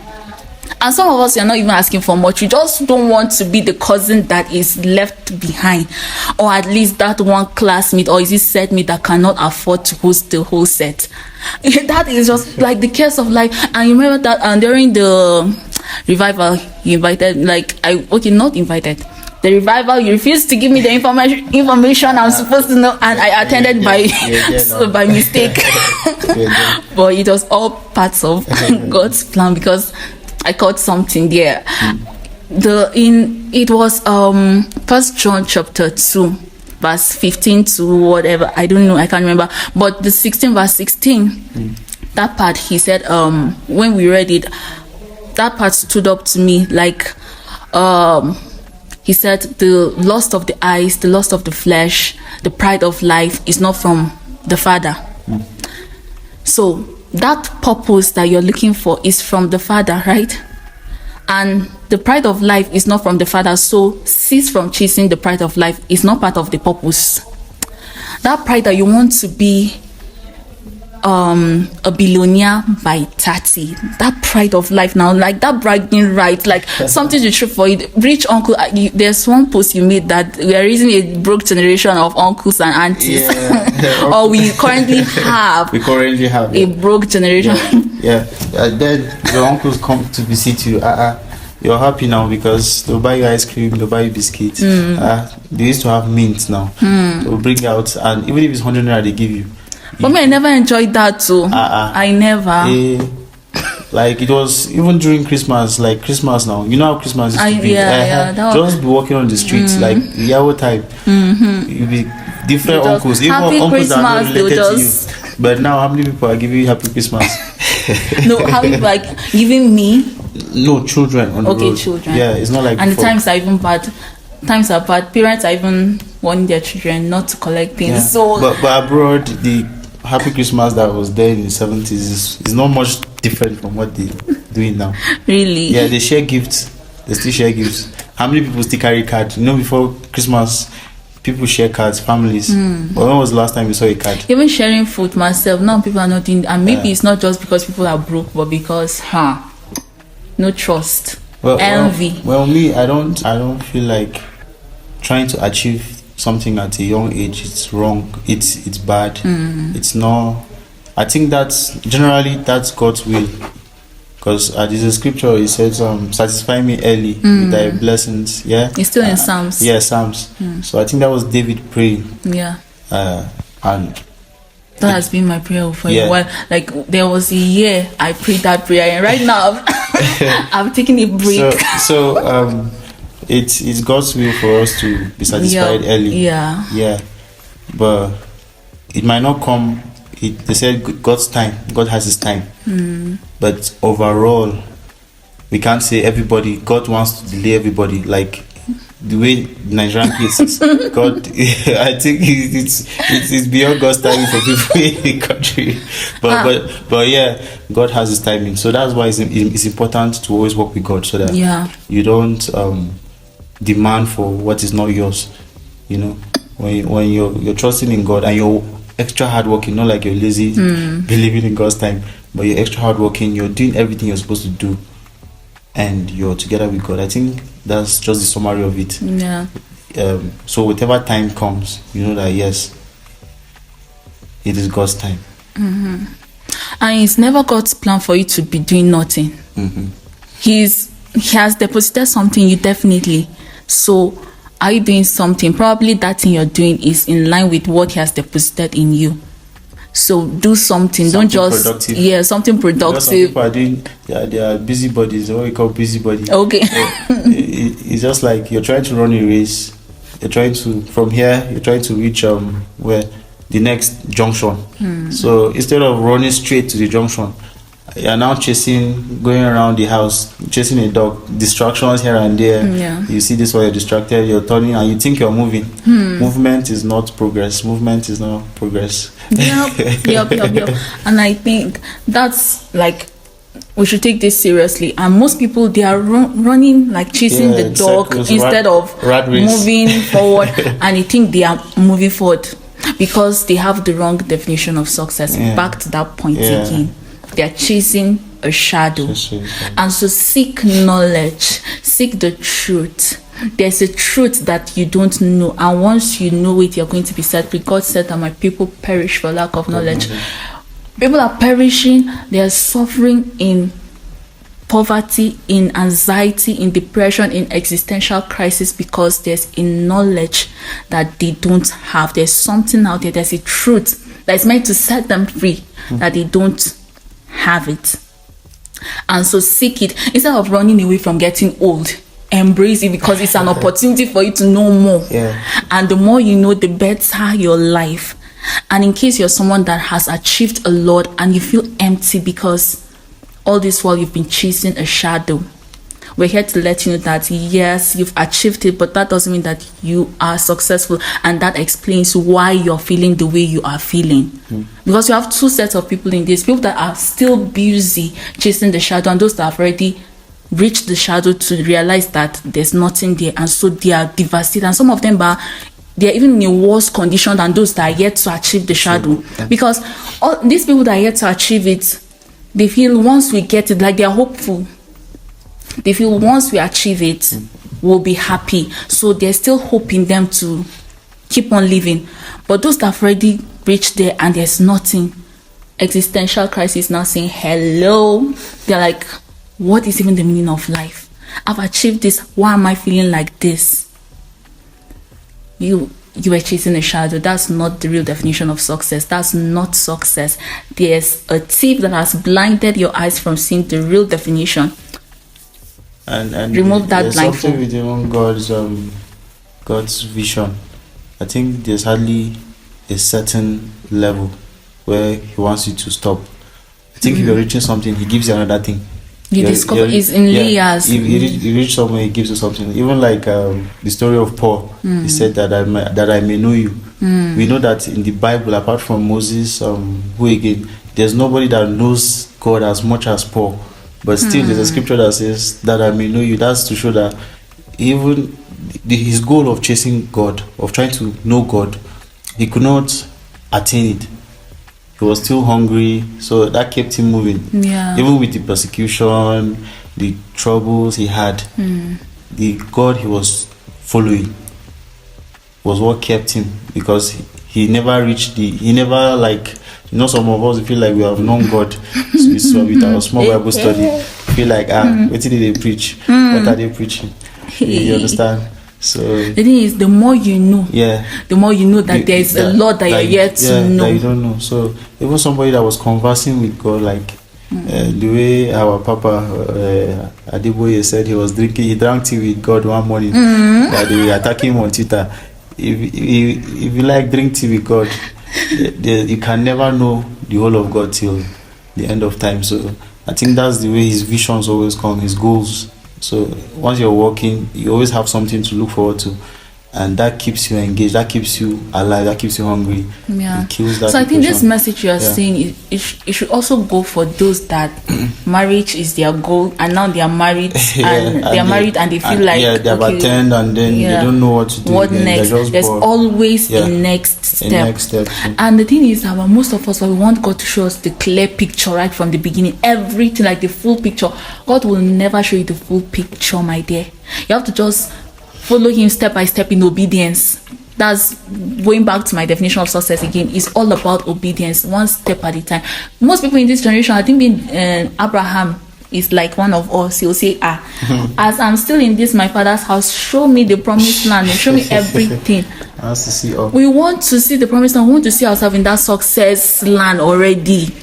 And some of us are not even asking for much. We just don't want to be the cousin that is left behind, or at least that one classmate or is it set mate that cannot afford to host the whole set. That is just like the cares of life. And you remember that during the revival, you invited, not invited. The revival, you refused to give me the information I'm supposed to know, and I attended by mistake. But it was all parts of God's plan, because I caught something there. It was 1 John chapter 2 verse 15 to whatever, I don't know, I can't remember, but the 16 verse 16, that part he said, when we read it, that part stood up to me. Like he said, the lust of the eyes, the lust of the flesh, the pride of life is not from the Father. So that purpose that you're looking for is from the Father, right? And the pride of life is not from the Father. So cease from chasing the pride of life. Is not part of the purpose. That pride that you want to be a billionaire by 30, that pride of life now, like that bragging right, like something to show for it. Rich uncle, there's one post you made that we are raising a broke generation of uncles and aunties. Or we currently have a broke generation. Then your uncles come to visit you. You're happy now because they'll buy you ice cream, they'll buy you biscuits. They used to have mint now. They'll bring out, and even if it's 100 naira they give you. But me, I never enjoyed that too. I never. Like it was even during Christmas, like Christmas now. You know how Christmas used to be. Just be walking on the streets like Yahoo type. You'll be different uncles, even happy uncles Christmas, that are not related to you. But now, how many people are giving you happy Christmas? No, how many people are giving me? No, children on the road. Children. Yeah, it's not like. And the times are even bad. Times are bad. Parents are even warning their children not to collect things. Yeah. So, but abroad, the happy Christmas that was there in the 70s is not much different from what they're doing now. Really? Yeah, they share gifts. They still share gifts. How many people still carry cards? You know, before Christmas, people share cards, families. But when was the last time you saw a card? Even sharing food myself, now people are not doing, and maybe it's not just because people are broke, but because no trust, envy. Well, me, I don't feel like trying to achieve something at a young age. It's wrong. It's bad. It's not I think that's God's will. Because there's a scripture, it says, satisfy me early with thy blessings. Yeah. It's still in Psalms. Yeah, Psalms. So I think that was David praying. Yeah. And that has been my prayer for Yeah. a while. Like, there was a year I prayed that prayer, and right now I'm taking a break. So it's God's will for us to be satisfied early. Yeah. Yeah. But it might not come. They said God's time. God has His time. But overall, we can't say everybody. God wants to delay everybody. Like the way Nigerian cases. God, I think it's beyond God's timing for people in the country. But yeah, God has His timing. So that's why it's important to always work with God, so that you don't demand for what is not yours. You know, when you're trusting in God and you're extra hardworking, not like you're lazy, believing in God's time, but you're extra hardworking, you're doing everything you're supposed to do, and you're together with God. I think that's just the summary of it. Yeah. So whatever time comes, you know that yes, it is God's time. And it's never God's plan for you to be doing nothing. He has deposited something in you, definitely. So are you doing something? Probably that thing you're doing is in line with what He has deposited in you. So do something. Don't just productive. Something productive. Some people are doing, they are busybodies, what we call busybody. Okay. It's just like you're trying to run a race. You're trying to reach where the next junction. So instead of running straight to the junction, you're now going around the house, chasing a dog, distractions here and there. Yeah. You see this while you're distracted, you're turning and you think you're moving. Movement is not progress. Yep. And I think that's like, we should take this seriously. And most people, they are running, like chasing the dog circles, instead of moving forward. And they think they are moving forward because they have the wrong definition of success. Back to that point again. They are chasing a shadow. And so seek knowledge, seek the truth. There's a truth that you don't know, and once you know it, you're going to be set free. God said that my people perish for lack of knowledge. People are perishing, they are suffering in poverty, in anxiety, in depression, in existential crisis, because there's a knowledge that they don't have. There's something out there, there's a truth that is meant to set them free, that they don't have it. And so seek it instead of running away from getting old. Embrace it, because it's an opportunity for you to know more. And the more you know, the better your life. And in case you're someone that has achieved a lot and you feel empty because all this while you've been chasing a shadow, we're here to let you know that yes, you've achieved it, but that doesn't mean that you are successful. And that explains why you're feeling the way you are feeling. Because you have two sets of people in this: people that are still busy chasing the shadow, and those that have already reached the shadow to realize that there's nothing there, and so they are devastated. And some of them they're even in a worse condition than those that are yet to achieve the shadow. Because all these people that are yet to achieve it, they feel once we get it, like they're hopeful. They feel once we achieve it, we'll be happy. So there's still hope in them to keep on living. But those that have already reached there and there's nothing, existential crisis now saying hello. They're like, what is even the meaning of life? I've achieved this. Why am I feeling like this? You were chasing a shadow. That's not the real definition of success. That's not success. There's a thief that has blinded your eyes from seeing the real definition. And remove that blindfold. With even God's vision. I think there's hardly a certain level where He wants you to stop. I think if you're reaching something, He gives you another thing. You discover it's in layers. You reach somewhere, He gives you something. Even like the story of Paul, he said that I may know you. We know that in the Bible, apart from Moses, who again, there's nobody that knows God as much as Paul. But still, there's a scripture that says that I may know you. That's to show that even his goal of chasing God, of trying to know God, he could not attain it. He was still hungry, so that kept him moving. Even with the persecution, the troubles he had, the God he was following was what kept him, because he never reached he never, like, some of us feel like we have known God. So with our small Bible study, feel like, what did they preach? What are they preaching? You understand? So the thing is, the more you know, the more you know that there's a lot that you're yet to know. That you don't know. So even somebody that was conversing with God, like the way our Papa Adeboye said he drank tea with God one morning, that they were attacking him on Twitter. If you like drink tea with God, you can never know the whole of God till the end of time. So I think that's the way his visions always come, his goals. So once you're working, you always have something to look forward to, and that keeps you engaged, that keeps you alive, that keeps you hungry. Yeah. It kills that so I think this depression. message you are saying, it should also go for those that marriage is their goal, and now they are married, and they are married and they feel like they have attained, and then they don't know what to do. What next? There's always a next step. And the thing is that most of us, we want God to show us the clear picture right from the beginning, everything, like the full picture. God will never show you the full picture, my dear. You have to just follow him step by step in obedience. That's going back to my definition of success again. It's all about obedience, one step at a time. Most people in this generation, I think being Abraham is like one of us. He'll say, as I'm still in this my father's house, show me the promised land, show me everything. We want to see the promised land. We want to see ourselves in that success land already.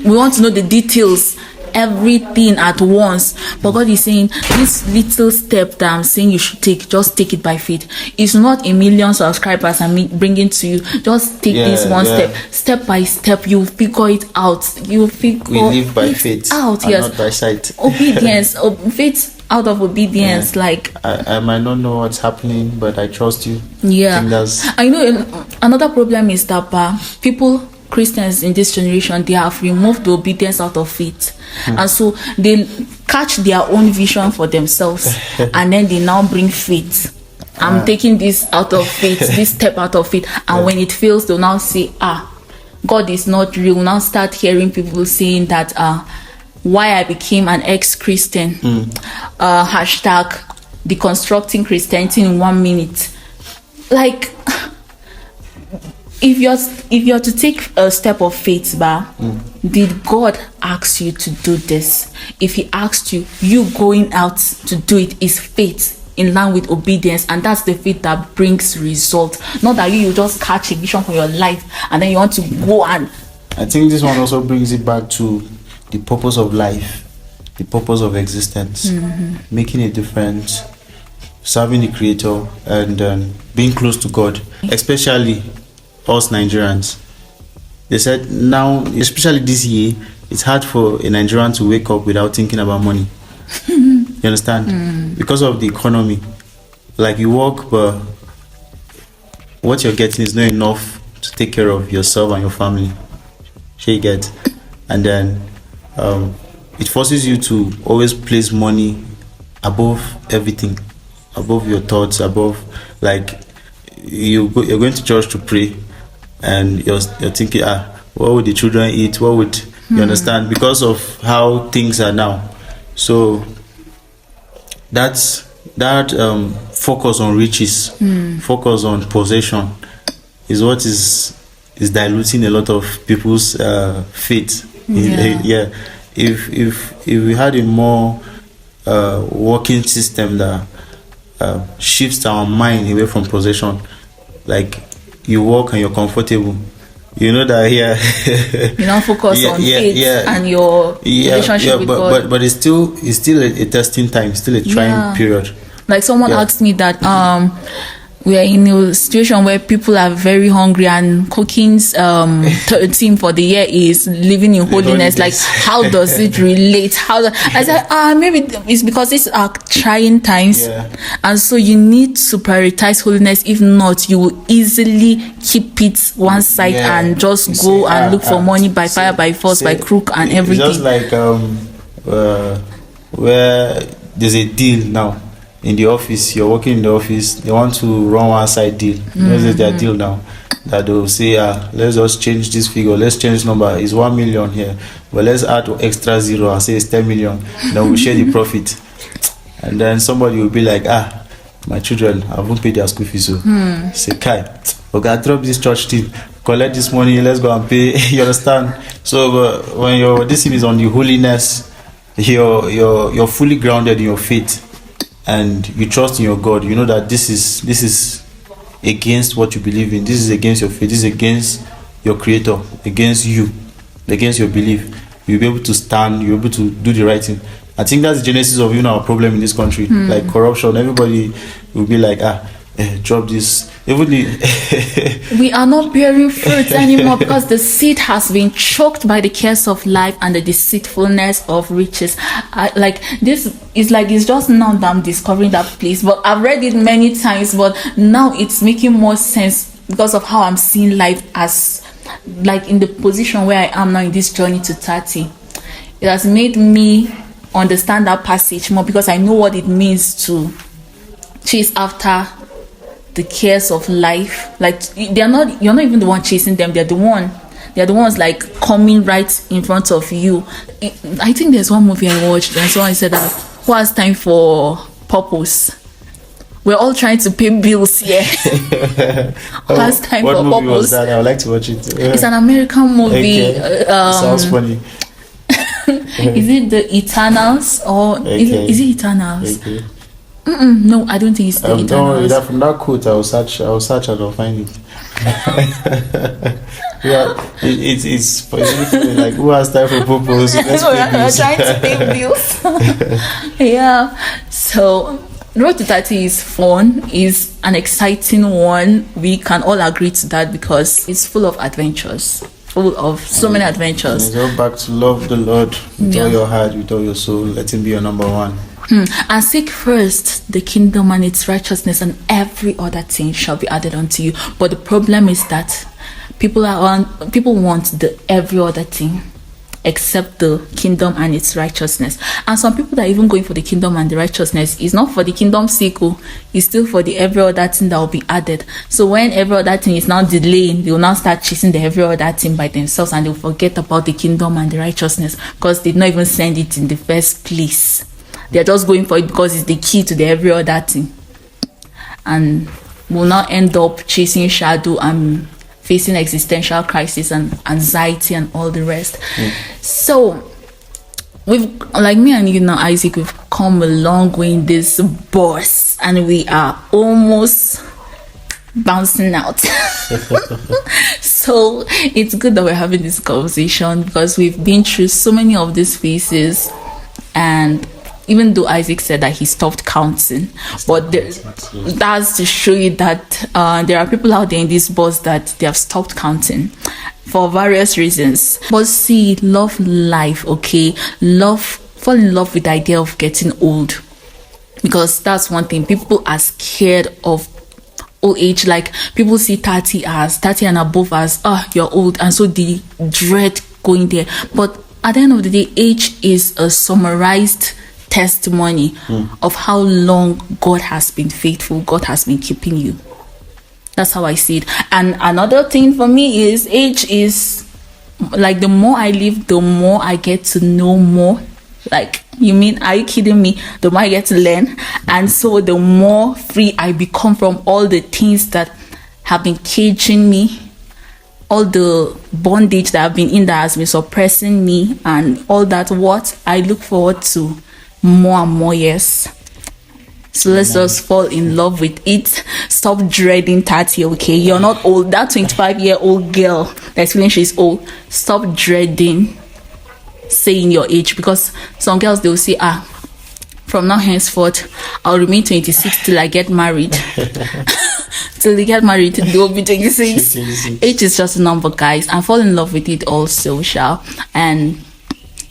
We want to know the details, everything at once. But God is saying, this little step that I'm saying you should take, just take it by faith. It's not a million subscribers I'm bringing to you. Just take this one step by step. You figure it out. We live by faith and not by sight. Obedience, faith out of obedience. Like I might not know what's happening, but I trust you. I know another problem is that Christians in this generation, they have removed the obedience out of faith, and so they catch their own vision for themselves and then they now bring faith. I'm taking this out of faith, this step out of faith, and when it fails, they'll now say, God is not real. Now start hearing people saying that why I became an ex-Christian, hashtag deconstructing Christianity in 1 minute. Like, if you're to take a step of faith, did God ask you to do this? If he asked you, you going out to do it is faith in line with obedience, and that's the faith that brings result. Not that you just catch a vision for your life and then you want to go and. I think this one also brings it back to the purpose of life, the purpose of existence, making a difference, serving the Creator, and being close to God, especially us Nigerians. They said now, especially this year, it's hard for a Nigerian to wake up without thinking about money. You understand? Because of the economy. Like, you work, but what you're getting is not enough to take care of yourself and your family. You get? And then it forces you to always place money above everything, above your thoughts, above, like, you're going to church to pray, and you're thinking, what would the children eat? What would you understand? Because of how things are now. So that focus on riches, focus on possession, is what is diluting a lot of people's faith. If we had a more working system that shifts our mind away from possession, like, you work and you're comfortable, you know that you don't focus on faith and your relationship with God. But it's still a testing time, still a trying period. Like, someone asked me that we are in a situation where people are very hungry, and cooking's theme for the year is living in holiness. Like, how does it relate? I said, maybe it's because it's trying times, and so you need to prioritize holiness. If not, you will easily keep it one side and just go and look for money by fire, by force, by crook and everything. It's just like where there's a deal now. In the office, you're working in the office, they want to run one side deal. There's their deal now. That they'll say, let's just change this figure, let's change number, it's 1 million here, but let's add extra zero and say it's 10 million. Then we'll share the profit. And then somebody will be like, my children, I haven't paid their school fees. So say, Kai, okay, drop this church thing, collect this money, let's go and pay. You understand? So when your this thing is on the holiness, you're fully grounded in your faith, and you trust in your God. You know that this is against what you believe in. This is against your faith. This is against your Creator, against you, against your belief. You'll be able to stand. You'll be able to do the right thing. I think that's the genesis of our problem in this country, like corruption. Everybody will be like, drop this. We are not bearing fruit anymore because the seed has been choked by the cares of life and the deceitfulness of riches. It's just now that I'm discovering that place, but I've read it many times, but now it's making more sense because of how I'm seeing life as like in the position where I am now in this journey to 30. It has made me understand that passage more because I know what it means to chase after the cares of life. Like you're not even the one chasing them, they're the ones like coming right in front of you. I think there's one movie I watched and someone said that who has time for purpose? We're all trying to pay bills here. Who has time what for movie purpose? Was that? I would like to watch it. It's an American movie. Okay. Sounds funny. Is it the Eternals or is it Eternals? Okay. No, I don't think it's the Don't worry, Eternals. from that quote I'll search and I'll find it. Yeah, it's specifically like who has time for purpose? Let's pay We're bills. trying to pay bills. Yeah. So Road to 30 is fun, is an exciting one. We can all agree to that because it's full of adventures. Full of so many adventures. And go back to love the Lord with all your heart, with all your soul. Let Him be your number one. And seek first the kingdom and its righteousness, and every other thing shall be added unto you. But the problem is that people want the every other thing except the kingdom and its righteousness. And some people that are even going for the kingdom and the righteousness is not for the kingdom's sake, it's still for the every other thing that will be added. So when every other thing is now delaying, they will now start chasing the every other thing by themselves, and they'll forget about the kingdom and the righteousness because they did not even send it in the first place. They're just going for it because it's the key to the every other thing, and will now end up chasing shadow and facing existential crisis and anxiety and all the rest. So we've, like me and you now, Isaac, we've come a long way in this bus and we are almost bouncing out. So it's good that we're having this conversation because we've been through so many of these phases, and even though Isaac said that he stopped counting, but that's to show you that there are people out there in this bus that they have stopped counting for various reasons. But see, love life, okay? Fall in love with the idea of getting old, because that's one thing. People are scared of old age. Like people see 30 and above as, you're old, and so they dread going there. But at the end of the day, age is a summarized testimony of how long God has been faithful. God has been keeping you. That's how I see it. And another thing for me is age is like, the more I live, the more I get to know more. Like, you mean, are you kidding me? The more I get to learn, and so the more free I become from all the things that have been caging me, all the bondage that I've been in that has been suppressing me, and all that. What I look forward to more and more years. So let's just fall in love with it. Stop dreading 30, okay? You're not old. That 25-year-old girl that's feeling she's old, stop dreading saying your age, because some girls, they'll say, from now henceforth I'll remain 26 till I get married. Till they get married, they'll be 26. Age is just a number, guys, and fall in love with it also, shall, and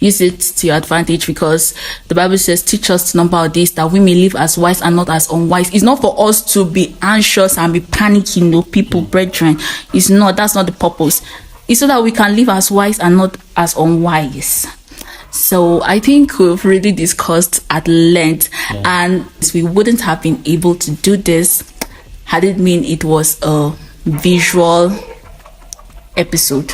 use it to your advantage, because the Bible says, teach us to number our days that we may live as wise and not as unwise. It's not for us to be anxious and be panicking, people, brethren. It's not. That's not the purpose. It's so that we can live as wise and not as unwise. So I think we've really discussed at length, and we wouldn't have been able to do this had it been it was a visual episode.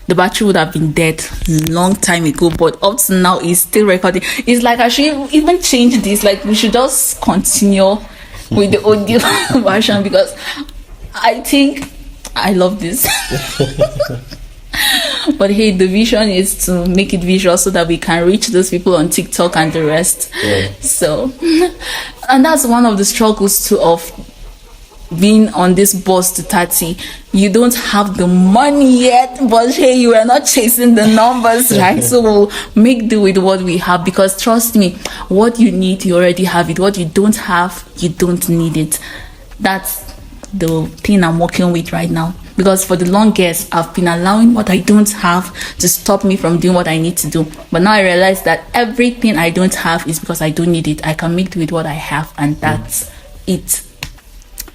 The battery would have been dead long time ago, but up to now it's still recording. It's like I should even change this. Like, we should just continue with the audio version, because I think I love this. But hey, the vision is to make it visual so that we can reach those people on TikTok and the rest. Yeah. So, and that's one of the struggles too of being on this bus to 30. You don't have the money yet, but hey, you are not chasing the numbers, right? So we'll make do with what we have, because trust me, what you need, you already have it. What you don't have, you don't need it. That's the thing I'm working with right now, because for the longest I've been allowing what I don't have to stop me from doing what I need to do. But now I realize that everything I don't have is because I don't need it. I can make do with what I have, and that's it.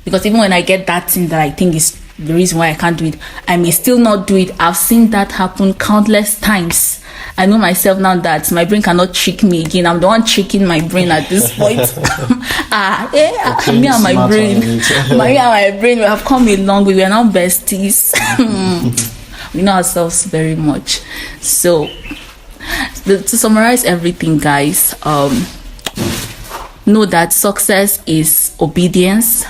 Because even when I get that thing that I think is the reason why I can't do it, I may still not do it. I've seen that happen countless times. I know myself now that my brain cannot trick me again. I'm the one tricking my brain at this point. Me and my brain, we have come a long way. We are now besties. We know ourselves very much. So, to summarize everything, guys, know that success is obedience,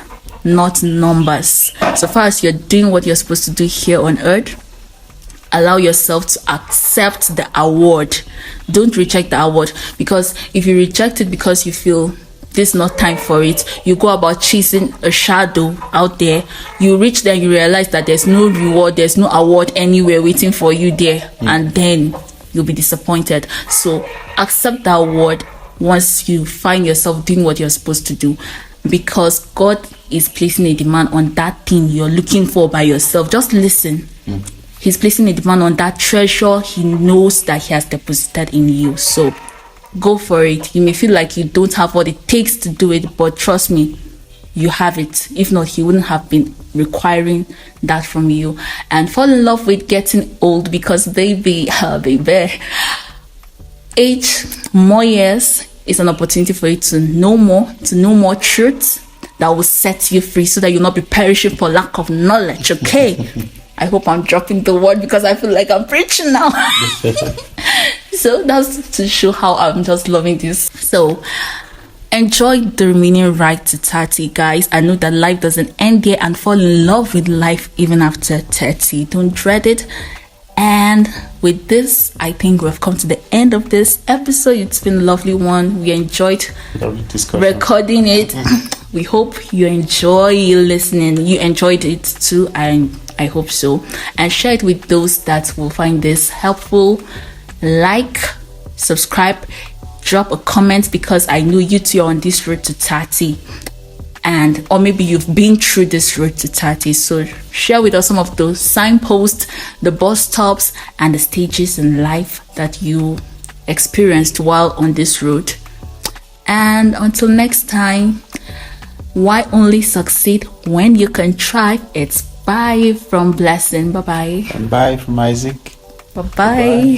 not numbers. So far as you're doing what you're supposed to do here on earth, allow yourself to accept the award. Don't reject the award, because if you reject it because you feel this is not time for it, you go about chasing a shadow out there. You reach there, you realize that there's no reward, there's no award anywhere waiting for you there, and then you'll be disappointed. So accept the award once you find yourself doing what you're supposed to do, because God is placing a demand on that thing you're looking for by yourself. Just listen. He's placing a demand on that treasure he knows that he has deposited in you. So go for it. You may feel like you don't have what it takes to do it, but trust me, you have it. If not, he wouldn't have been requiring that from you. And fall in love with getting old, because baby, 8 more years is an opportunity for you to know more truth that will set you free, so that you'll not be perishing for lack of knowledge. Okay. I hope I'm dropping the word, because I feel like I'm preaching now. So that's to show how I'm just loving this. So enjoy the remaining ride to 30, guys. I know that life doesn't end there, and fall in love with life even after 30. Don't dread it. And with this, I think we've come to the end of this episode. It's been a lovely one. We enjoyed recording it. We hope you enjoy listening. You enjoyed it too, and I hope so. And share it with those that will find this helpful. Like, subscribe, drop a comment, because I know you two are on this road to 30. And or maybe you've been through this road to 30. So share with us some of those signposts, the bus stops, and the stages in life that you experienced while on this road. And until next time, why only succeed when you can try? It's bye from Blessing. Bye-bye. And bye from Isaac. Bye-bye.